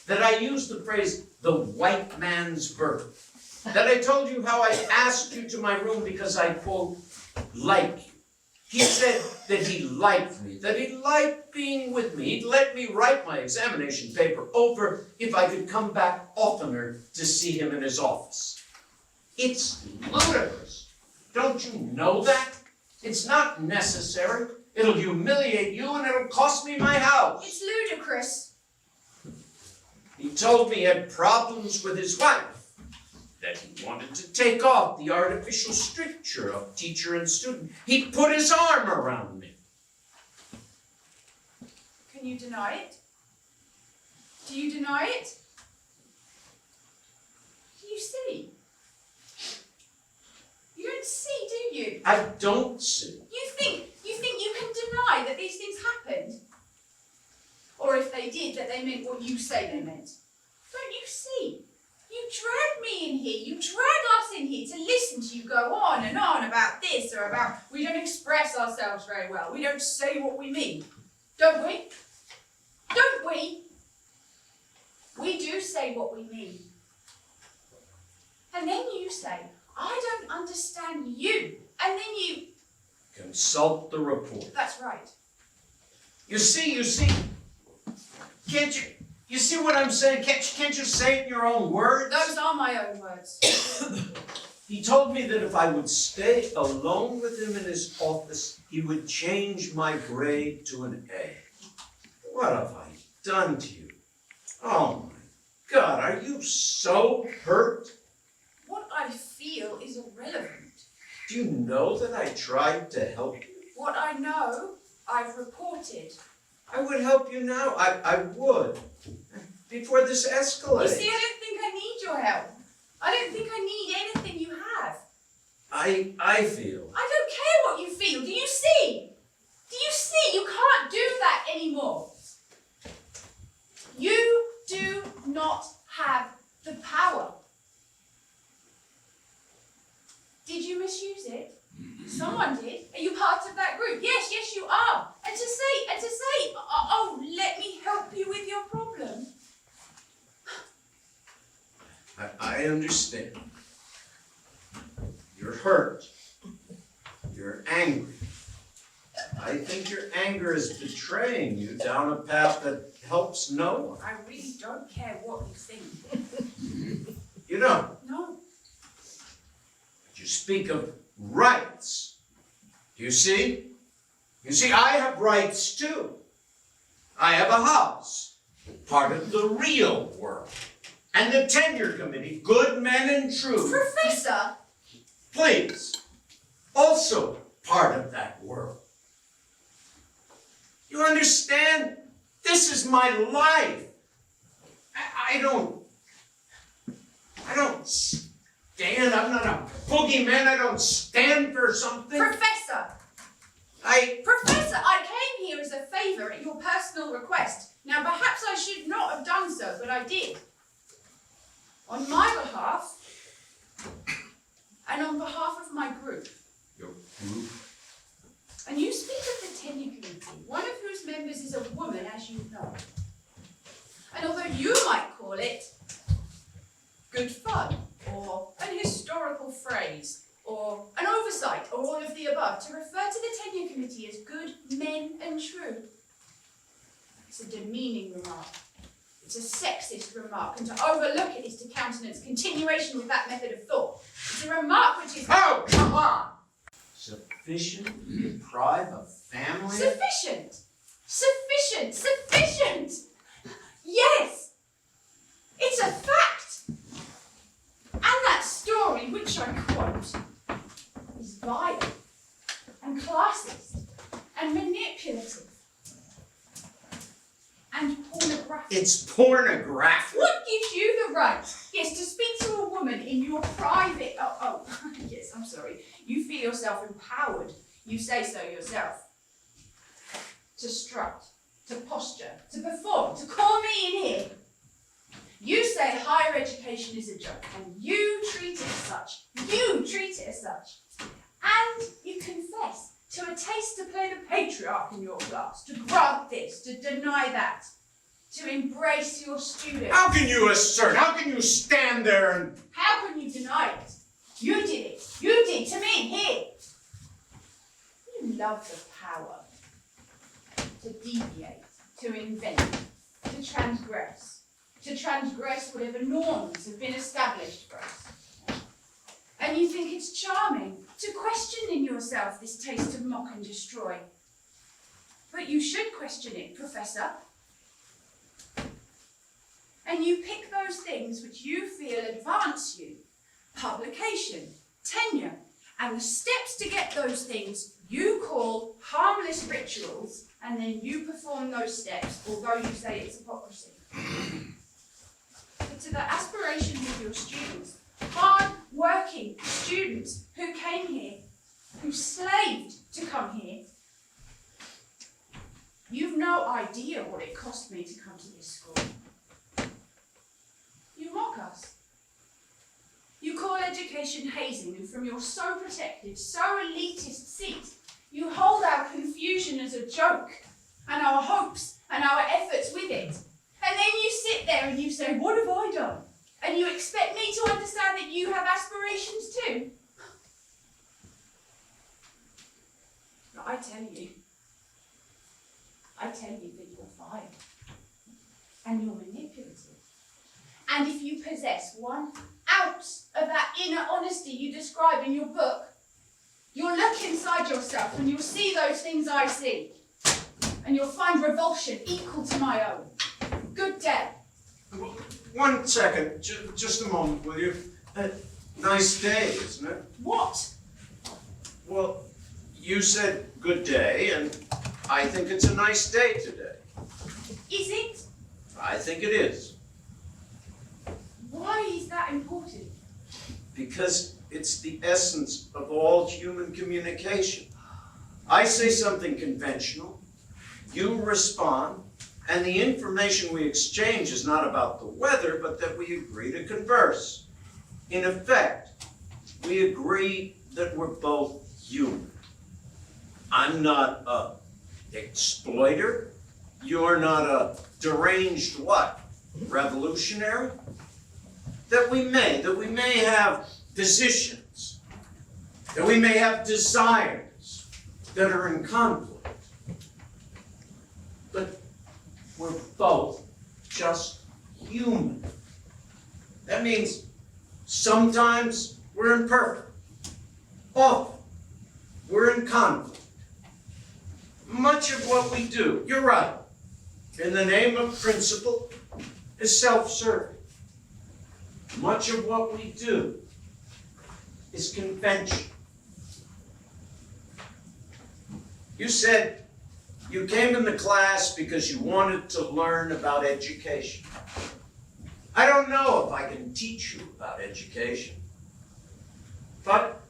That I used the phrase, the white man's birth. That I told you how I asked you to my room because I, quote, like you. He said that he liked me, that he liked being with me. He'd let me write my examination paper over if I could come back oftener to see him in his office. It's ludicrous. Don't you know that? It's not necessary. It'll humiliate you and it'll cost me my house.
It's ludicrous.
He told me he had problems with his wife, that he wanted to take off the artificial stricture of teacher and student. He put his arm around me.
Can you deny it? Do you deny it? You see? You don't see, do you?
I don't see.
You think you can deny that these things happened? Or if they did, that they meant what you say they meant? Don't you see? You drag me in here, you drag us in here to listen to you go on and on about this or about we don't express ourselves very well, we don't say what we mean. Don't we? Don't we? We do say what we mean. And then you say, I don't understand you. And then you...
Consult the report.
That's right.
You see, You see what I'm saying? Can't you say it in your own words?
Those are my own words.
He told me that if I would stay alone with him in his office, he would change my grade to an A. What have I done to you? Oh my God, are you so hurt?
What I feel is irrelevant.
Do you know that I tried to help you?
What I know, I've reported.
I would help you now. I would. Before this escalates.
You see, I don't think I need your help. I don't think I need anything you have.
I feel.
I don't care what you feel. Do you see? Do you see? You can't do that anymore. You do not have the power. Did you misuse it? Someone did. Are you part of that group? Yes, you are. And to say, oh, let me help you with your problem.
I understand. You're hurt. You're angry. I think your anger is betraying you down a path that helps no one.
I really don't care what you think.
You don't.
No.
But you speak of rights. Do you see? You see, I have rights too. I have a house, part of the real world. And the tenure committee, good men and true.
Professor!
Please, also part of that world. You understand? This is my life. I don't stand, I'm not a boogeyman, I don't stand for something.
Professor, I came here as a favour at your personal request. Now, perhaps I should not have done so, but I did. On my behalf, and on behalf of my group.
Your group?
And you speak of the tenure committee, one of whose members is a woman, as you know. And although you might call it good fun, or an historical phrase, or an oversight, or all of the above, to refer to the tenure committee as good men and true, it's a demeaning remark. It's a sexist remark, and to overlook it is to countenance continuation with that method of thought. It's a remark which is...
Oh, come on! Sufficient to deprive a family?
Sufficient! Sufficient! Sufficient! Yes! It's a fact! And that story, which I quote, is vile, and classist, and manipulative, and pornographic.
It's pornographic.
What gives you the right, yes, to speak to a woman in your private... yes, I'm sorry. You feel yourself empowered. You say so yourself. To strut, to posture, to perform, to call me in here. You say higher education is a joke, and you treat it as such. You treat it as such. And you confess to a taste to play the patriarch in your class, to grant this, to deny that, to embrace your students.
How can you assert? How can you stand there and...
How can you deny it? You did it. You did to me, here. You love the power to deviate, to invent, to transgress whatever norms have been established for us. And you think it's charming to question in yourself this taste of mock and destroy. But you should question it, Professor. And you pick those things which you feel advance you. Publication, tenure, and the steps to get those things you call harmless rituals, and then you perform those steps, although you say it's hypocrisy. But to the aspirations of your students, hard-working students who came here, who slaved to come here, you've no idea what it cost me to come to this school. You mock us. You call education hazing, and from your so protected, so elitist seat, you hold our confusion as a joke, and our hopes and our efforts with it. And then you sit there and you say, what have I done? And you expect me to understand that you have aspirations too? But I tell you that you're fired. and you're manipulative. And if you possess 1 ounce of that inner honesty you describe in your book, you'll look inside yourself and you'll see those things I see. And you'll find revulsion equal to my own. Good day.
1 second, just a moment, will you? Nice day, isn't it?
What?
Well, you said good day, and I think it's a nice day today.
Is it?
I think it is.
Why is that important?
Because it's the essence of all human communication. I say something conventional, you respond, and the information we exchange is not about the weather, but that we agree to converse. In effect, we agree that we're both human. I'm not a exploiter. You're not a deranged what? Revolutionary? That we may have positions, that we may have desires that are in conflict. But we're both just human. That means sometimes we're imperfect. Often we're in conflict. Much of what we do, you're right, in the name of principle, is self-serving. Much of what we do is convention. You said you came in the class because you wanted to learn about education. I don't know if I can teach you about education, but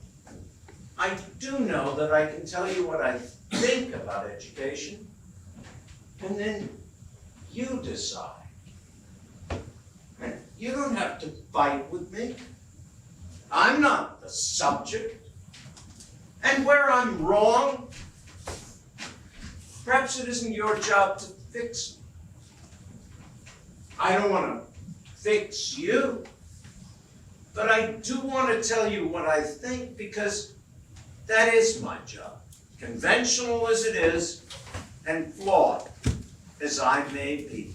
I do know that I can tell you what I think about education, and then you decide. And you don't have to fight with me. I'm not the subject. And where I'm wrong, perhaps it isn't your job to fix me. I don't want to fix you, but I do want to tell you what I think, because that is my job. Conventional as it is, and flawed as I may be.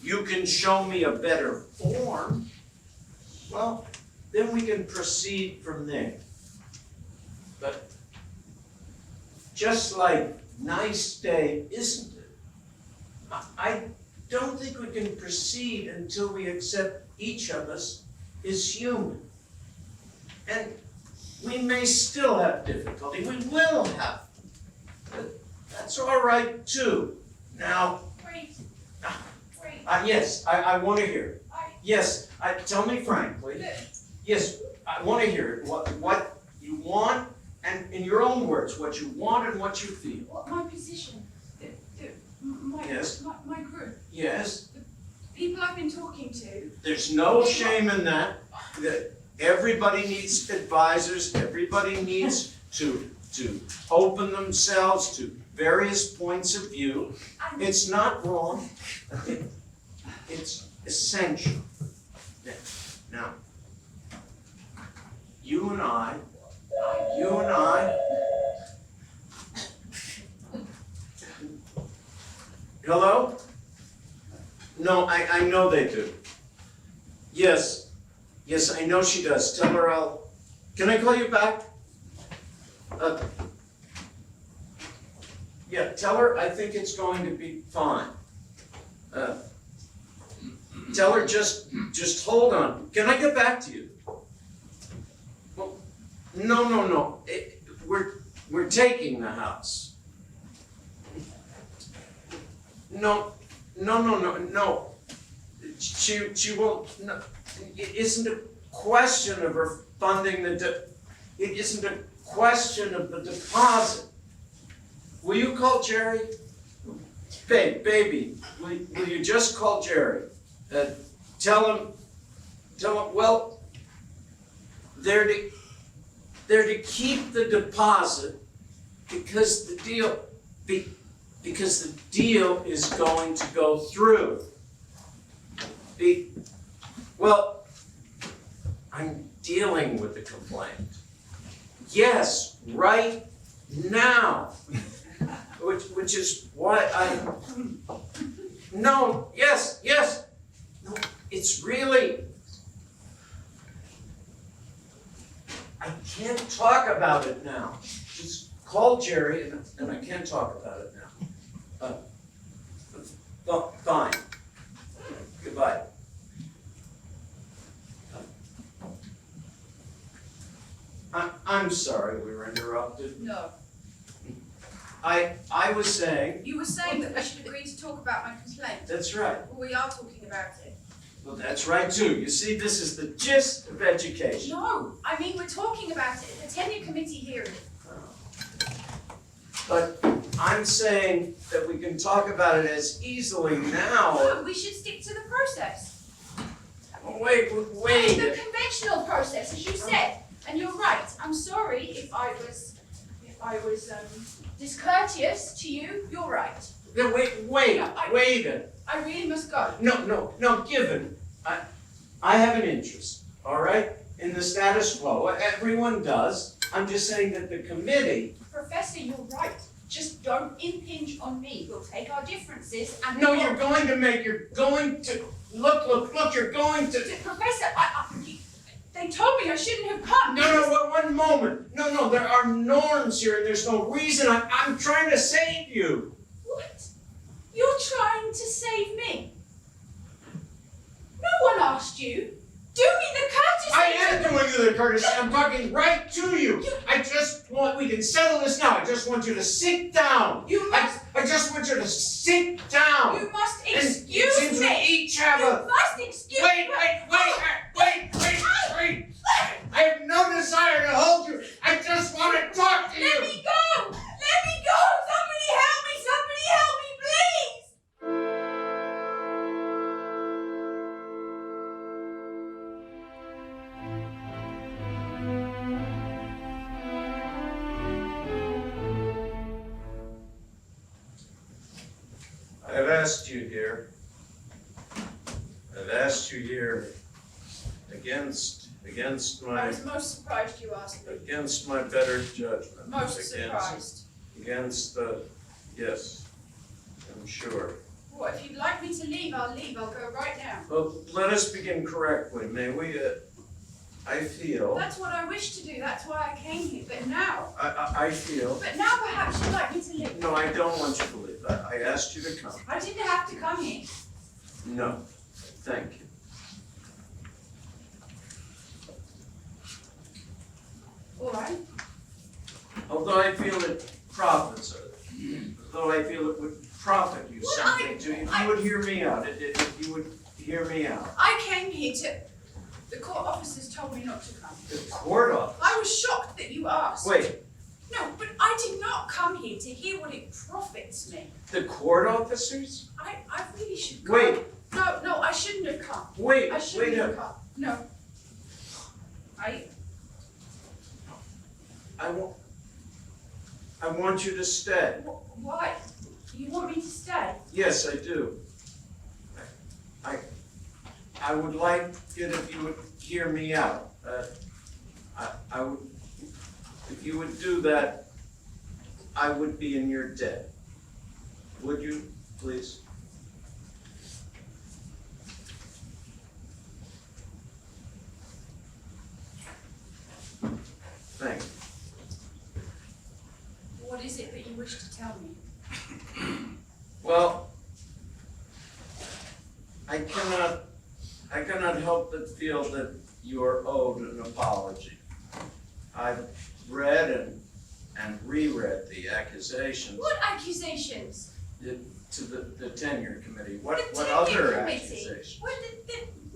You can show me a better form, well, then we can proceed from there. But just like nice day, isn't it? I don't think we can proceed until we accept each of us is human. And we may still have difficulty. We will have. But that's all right too. Now.
Wait.
Yes, I want to hear it. Yes, tell me frankly.
Look.
Yes, I want to hear it. What you want, and in your own words, what you want and what you feel.
What my position?
Yes.
My group.
Yes.
The people I've been talking to.
There's no shame in that. That everybody needs advisors. Everybody needs to open themselves to various points of view. It's not wrong. It's essential. Now, you and I. Hello? No, I know they do. Yes, I know she does. Tell her can I call you back? Yeah, tell her I think it's going to be fine. Tell her just hold on. Can I get back to you? Well, no. We're taking the house. No. She won't. No, it isn't a question of her funding it isn't a question of the deposit. Will you call Jerry? Baby, will you just call Jerry? Tell him, well, they're to keep the deposit because the deal is going to go through. Well, I'm dealing with the complaint. Yes, right now. which is why no, yes, no, it's really, I can't talk about it now. Just call Jerry and I can't talk about it now. Fine. Goodbye. I'm sorry we were interrupted.
No.
I was saying.
You were saying that we should agree to talk about my complaint.
That's right.
Well, we are talking about it.
Well, that's right too. You see, this is the gist of education.
No, I mean we're talking about it at the tenure committee hearing.
But I'm saying that we can talk about it as easily now.
No, we should stick to the process.
Wait.
The conventional process, as you said. And you're right. I'm sorry if I was discourteous to you. You're right.
No, wait.
I really must go.
No, given. I have an interest, all right, in the status quo. Everyone does. I'm just saying that the committee.
Professor, you're right. Just don't impinge on me. We'll take our differences and.
No, you're going to. Look, you're going to.
Professor, they told me I shouldn't have come.
No, one moment. No, there are norms here and there's no reason. I'm trying to save you.
What? You're trying to save me? No one asked you. Do me the courtesy.
I am doing you the courtesy. I'm talking right to you. We can settle this now. I just want you to sit down. I just want you to sit down.
You must
And
excuse
since
me.
we each have
You must excuse me.
Wait. I have no desire to hold you. I just want to talk to you.
Let me go. Somebody help me, please.
I've asked you here against
I
my
was most surprised you asked me.
against my better judgment.
Most surprised.
Yes, I'm sure.
Well, if you'd like me to leave, I'll leave. I'll go right now.
Well, let us begin correctly, may we? I feel.
That's what I wish to do. That's why I came here. But now.
I feel.
But now perhaps you'd like me to leave.
No, I don't want you to leave. I asked you to come.
I didn't have to come here.
No, thank you.
All right.
Although I feel it profits, though I feel it would profit you something if you would hear me out. If you would hear me out.
I came here to. The court officers told me not to come.
The court office.
I was shocked that you asked.
Wait.
No, but I did not come here to hear what it profits me.
The court officers?
I really should go.
Wait.
No, I shouldn't have come.
Wait.
I shouldn't have come. No.
I want you to stay.
Why? You want me to stay?
Yes, I do. I would like it if you would hear me out. I would, if you would do that, I would be in your debt. Would you, please? Thank you.
What is it that you wish to tell me?
Well, I cannot help but feel that you are owed an apology. I've read and reread the accusations.
What accusations?
To the tenure committee. What
The tenure
other
committee?
accusations?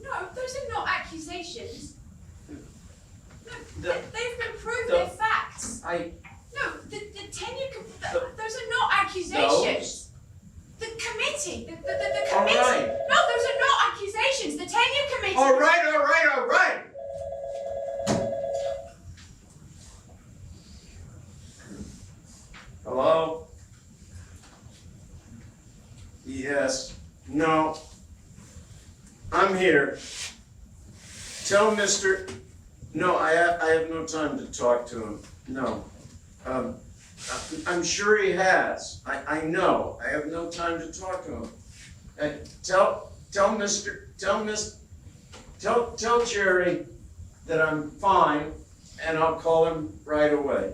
No, those are not accusations. No,
The-
they've been proved,
the-
they're facts. No, the tenure those are not accusations. The committee, the committee.
All right.
No, those are not accusations. The tenure committee.
All right. Hello? Yes. No. I'm here. Tell Mr. No, I have no time to talk to him. No. I'm sure he has. I know. I have no time to talk to him. Tell Jerry that I'm fine, and I'll call him right away.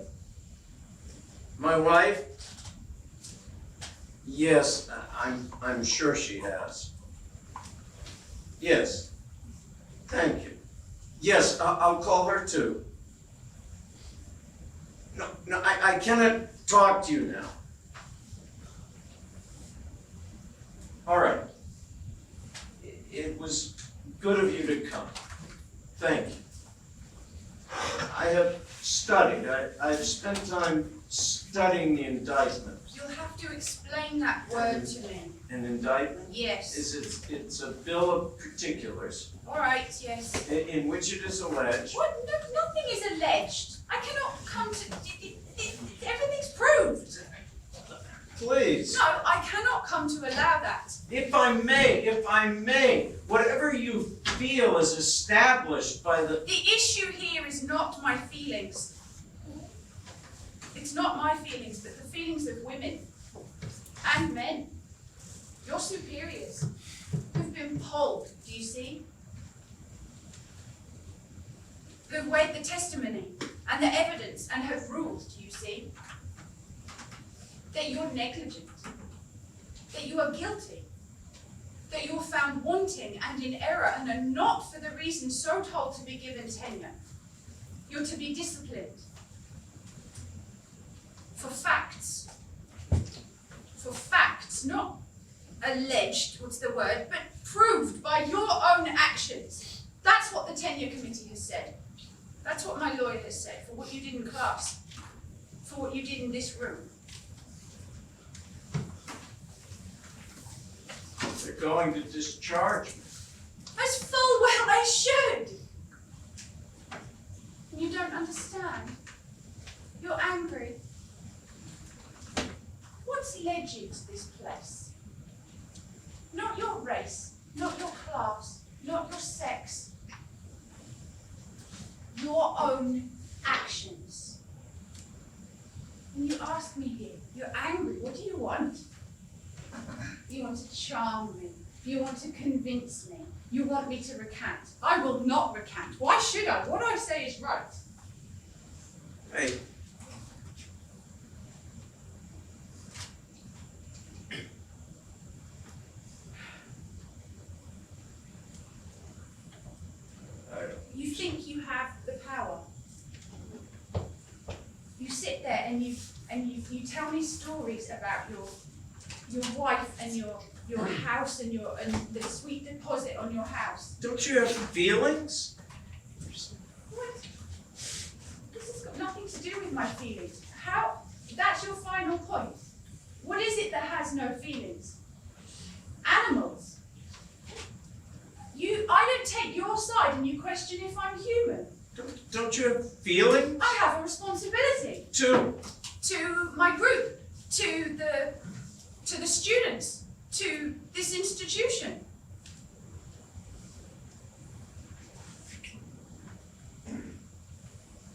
My wife? Yes, I'm sure she has. Yes. Thank you. Yes, I'll call her too. No, I cannot talk to you now. All right. It was good of you to come. Thank you. I have studied. I've spent time studying the indictment.
You'll have to explain that word to me.
An indictment?
Yes.
It's a bill of particulars.
All right, yes.
In which it is alleged.
What? No, nothing is alleged. I cannot come to... everything's proved.
Please.
No, I cannot come to allow that.
If I may, whatever you feel is established by the...
The issue here is not my feelings. It's not my feelings, but the feelings of women and men. Your superiors who've been polled, do you see? Who've weighed the testimony and the evidence and have ruled, do you see? That you're negligent, that you are guilty, that you're found wanting and in error and are not for the reason so told to be given tenure. You're to be disciplined for facts, not alleged, what's the word, but proved by your own actions. That's what the tenure committee has said. That's what my lawyer has said for what you did in class, for what you did in this room.
They're going to discharge me.
As full well they should. You don't understand. You're angry. What's led you to this place? Not your race, not your class, not your sex. Your own actions. And you ask me here, you're angry, what do you want? You want to charm me. You want to convince me. You want me to recant. I will not recant. Why should I? What I say is right.
Hey.
You think you have the power. You sit there and you tell me stories about your wife and your house and the sweet deposit on your house.
Don't you have feelings?
What? This has got nothing to do with my feelings. How? That's your final point. What is it that has no feelings? Animals. I don't take your side and you question if I'm human.
Don't you have feelings?
I have a responsibility. To my group, to the students, to this institution.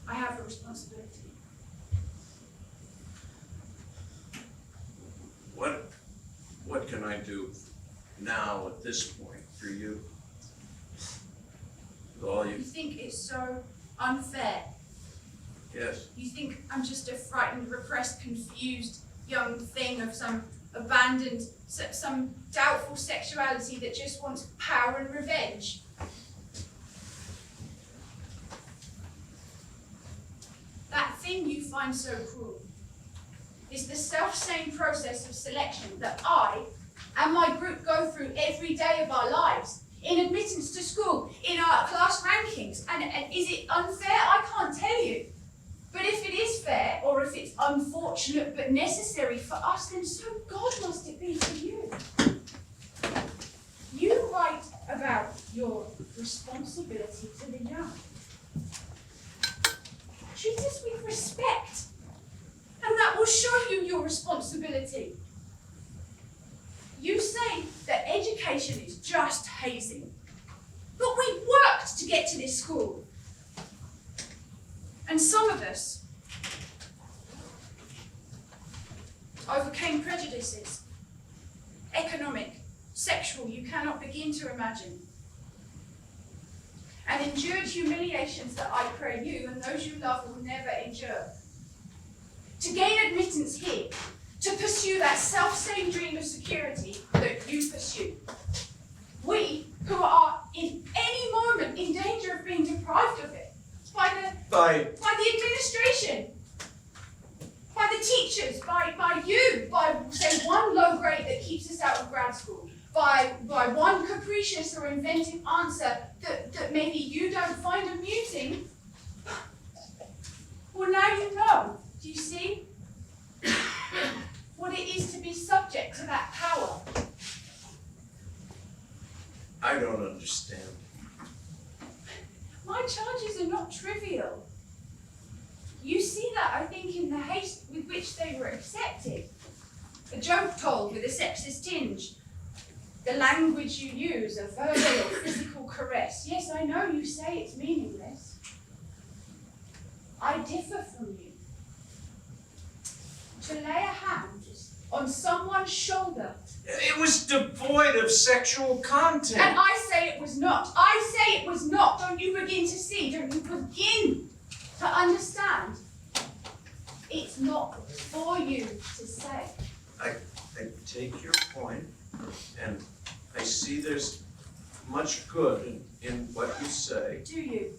I have a responsibility.
What can I do now at this point for you? With all
You think it's so unfair.
Yes.
You think I'm just a frightened, repressed, confused young thing of some abandoned, some doubtful sexuality that just wants power and revenge. That thing you find so cruel is the self-same process of selection that I and my group go through every day of our lives, in admittance to school, in our class rankings. And is it unfair? I can't tell you. But if it is fair, or if it's unfortunate but necessary for us, then so God must it be for you. You write about your responsibility to the young. Treat us with respect, and that will show you your responsibility. You say that education is just hazing, but we worked to get to this school. And some of us overcame prejudices, economic, sexual, you cannot begin to imagine, and endured humiliations that I pray you and those you love will never endure. To gain admittance here, to pursue that self-same dream of security that you pursue. We, who are in any moment in danger of being deprived of it, by the administration, by the teachers, by you, by, say, one low grade that keeps us out of grad school, by one capricious or inventive answer that maybe you don't find amusing. Well, now you know. Do you see? What it is to be subject to that power.
I don't understand.
My charges are not trivial. You see that, I think, in the haste with which they were accepted. A joke told with a sexist tinge. The language you use, a verbal or physical caress. Yes, I know you say it's meaningless. I differ from you. To lay a hand on someone's shoulder.
It was devoid of sexual content.
And I say it was not. I say it was not. Don't you begin to see? Don't you begin to understand? It's not for you to say.
I take your point, and I see there's much good in what you say.
Do you?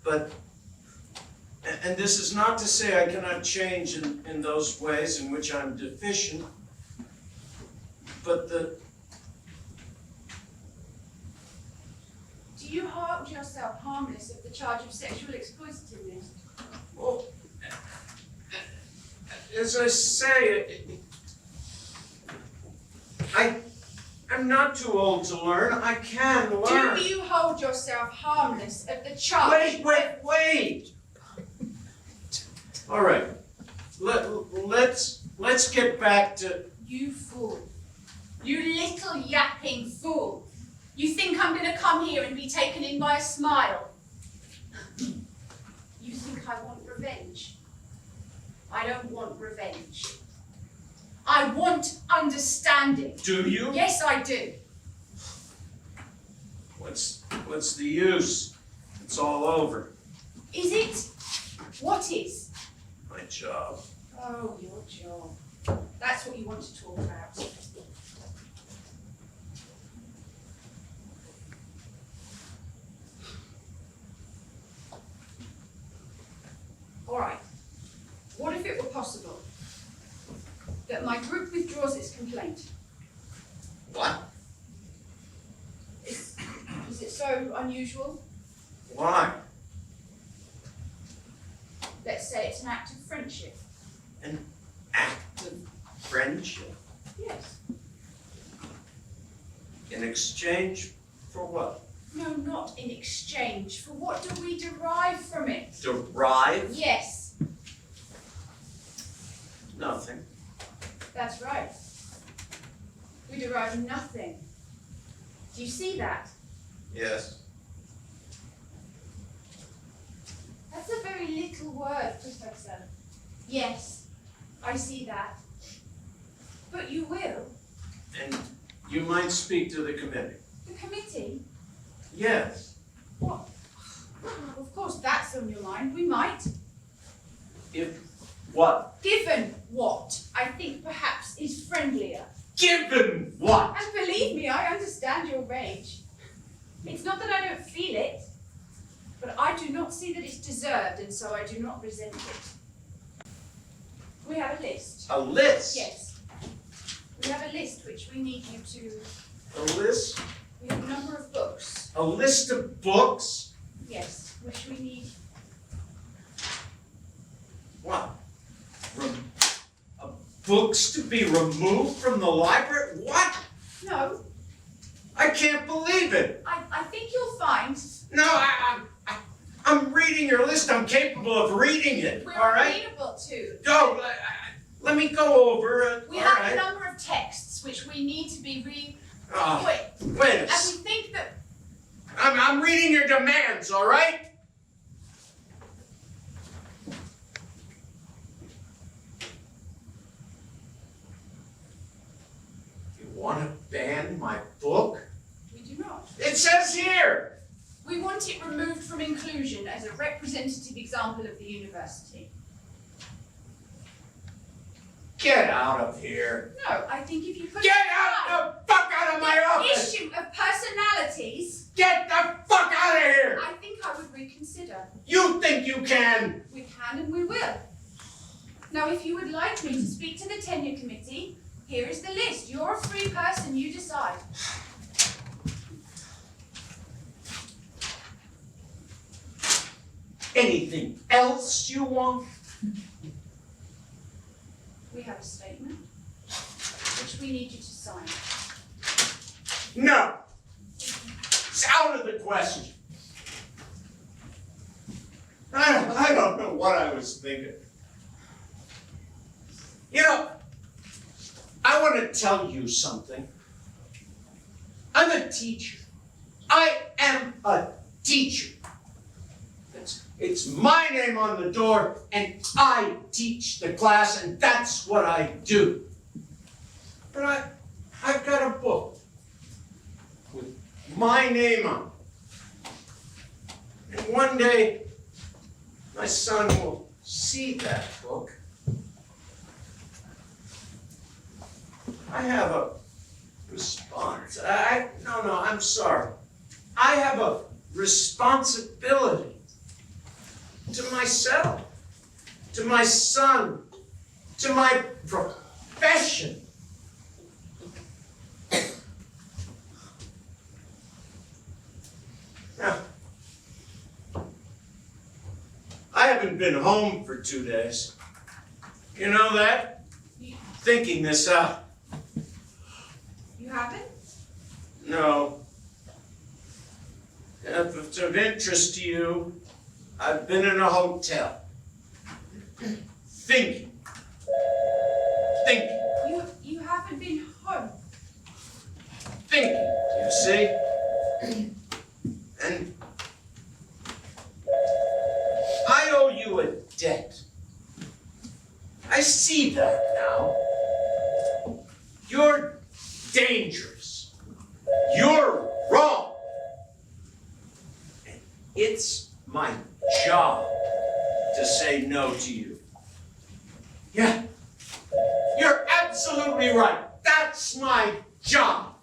But, and this is not to say I cannot change in those ways in which I'm deficient, but
Do you hold yourself harmless of the charge of sexual exploitativeness?
well, as I say, I'm not too old to learn. I can learn.
Do you hold yourself harmless of the charge?
Wait! All right, let's get back to.
You fool. You little yapping fool. You think I'm going to come here and be taken in by a smile? You think I want revenge? I don't want revenge. I want understanding.
Do you?
Yes, I do.
What's the use? It's all over.
Is it? What is?
My job.
Oh, your job. That's what you want to talk about. All right. What if it were possible that my group withdraws its complaint?
What?
Is it so unusual?
Why?
Let's say it's an act of friendship.
An act of friendship?
Yes.
In exchange for what?
No, not in exchange. For what do we derive from it?
Derive?
Yes,
Nothing.
that's right. We derive nothing. Do you see that?
Yes.
That's a very little word, Professor. Yes, I see that. But you will.
And you might speak to the committee.
The committee?
Yes.
What? Well, of course, that's on your mind. We might.
If what?
Given what I think perhaps is friendlier.
Given what?
And believe me, I understand your rage. It's not that I don't feel it, but I do not see that it's deserved, and so I do not resent it. We have a list.
A list?
Yes. We have a list which we need you to.
A list?
We have a number of books.
A list of books?
Yes, which we need.
What? Books to be removed from the library? What?
No,
I can't believe it.
I think you'll find.
No, I'm reading your list. I'm capable of reading it.
We're
all right?
unable to.
No, let me go over.
We
all
have
right.
a number of texts which we need to be
Oh,
wait.
wait a
And we think that.
I'm reading your demands, all right?
representative example of the university.
Get out of here.
No, I think if you put
Get out the fuck out of my office!
issue of personalities,
Get the fuck out of here!
I think I would reconsider.
You think you can?
We can and we will. Now, if you would like me to speak to the tenure committee, here is the list. You're a free person, you decide.
Anything else you want?
We have a statement, which we need you to sign.
No! It's out of the question. I don't know what I was thinking. You know, I want to tell you something. I'm a teacher. I am a teacher. It's my name on the door, and I teach the class, and that's what I do. But I've got a book with my name on it. And one day, my son will see that book. I have a response. No, I'm sorry. I have a responsibility to myself, to my son, to my profession. Now, I haven't been home for 2 days. You know that? Thinking this out.
You haven't?
No. If it's of interest to you, I've been in a hotel. Thinking.
You haven't been home.
Thinking, you see? And I owe you a debt. I see that now. You're dangerous. You're wrong. And it's my job to say no to you. Yeah, you're absolutely right. That's my job.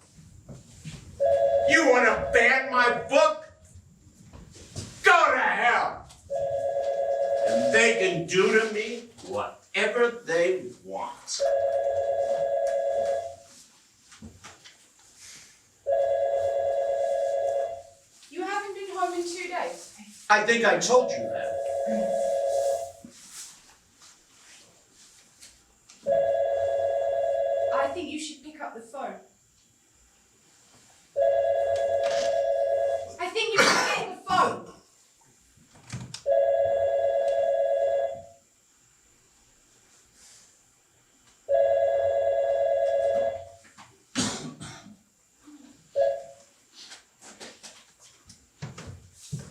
You want to ban my book? Go to hell. And they can do to me whatever they want.
You haven't been home in 2 days.
I think I told you that.
I think you should pick up the phone. I think you should get the phone.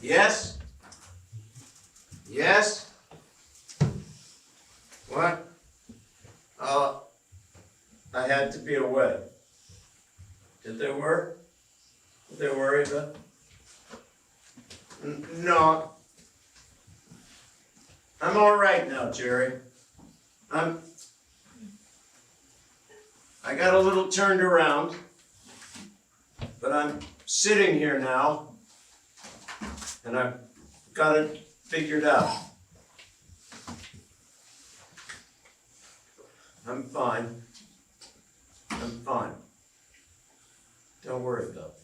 Yes? Yes? What? I had to be away. Did they work? Did they worry about? No. I'm all right now, Jerry. I got a little turned around, but I'm sitting here now, and I've got it figured out. I'm fine. I'm fine. Don't worry about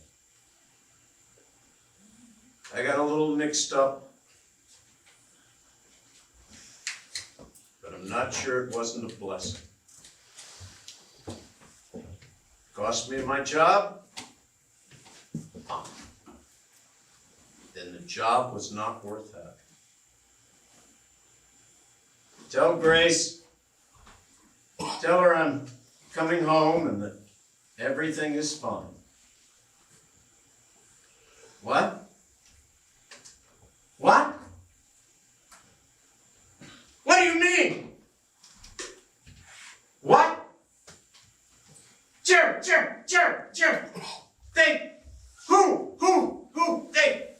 it. I got a little mixed up, but I'm not sure it wasn't a blessing. Cost me my job? Then the job was not worth having. Tell Grace, tell her I'm coming home and that everything is fine. What? What? What do you mean? What? Jerry. They,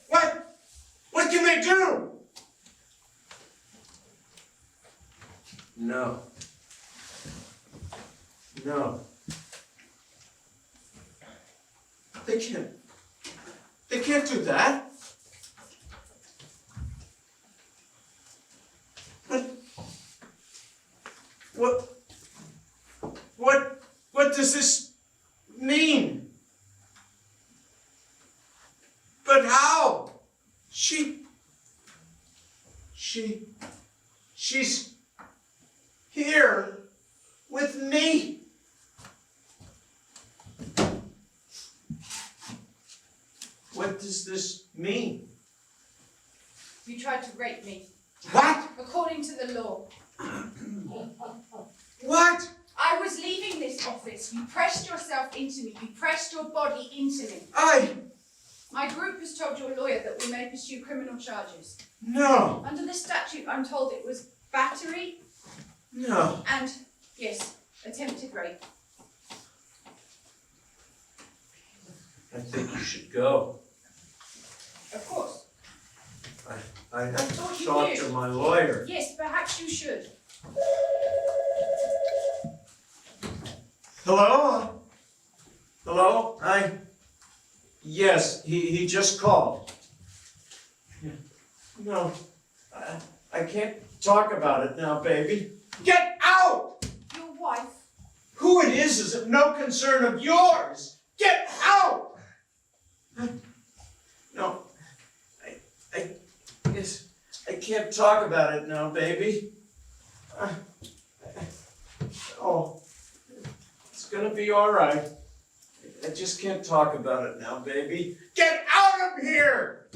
what? What can they do? No. No. They can't do that. What does this mean? But how? She's here with me. What does this mean?
You tried to rape me.
What?
According to the law.
What?
I was leaving this office. You pressed yourself into me. You pressed your body into me. My group has told your lawyer that we may pursue criminal charges.
No.
Under the statute, I'm told it was battery.
No.
And, yes, attempted rape.
I think you should go.
Of course.
I have
thought
to
you
talk
knew.
to my lawyer.
Yes, perhaps you should.
Hello? Hello? Yes, he just called. No, I can't talk about it now, baby. Get out!
Your wife.
Who it is of no concern of yours. Get out! No, I guess I can't talk about it now, baby. Oh, it's gonna be all right. I just can't talk about it now, baby. Get out of here!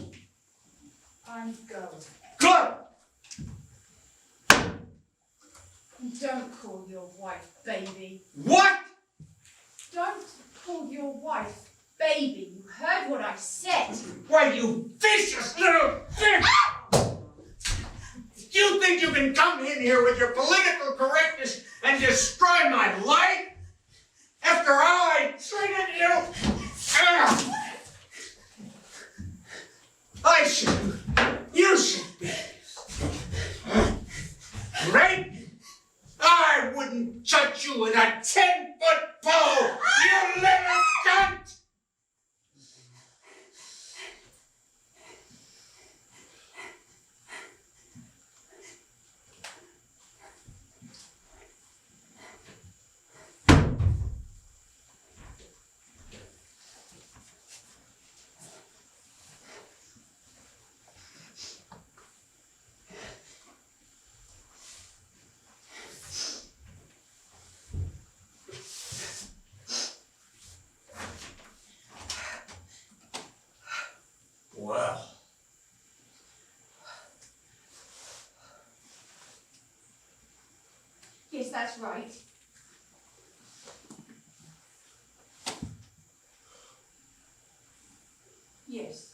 I'm going.
Good!
Don't call your wife baby.
What?
Don't call your wife baby. You heard what I said.
Why, you vicious little bitch! You think you can come in here with your political correctness and destroy my life? After how I treated you? I should. You should be. Right? I wouldn't judge you with a 10-foot pole, you little cunt! Well.
Yes, that's right. Yes.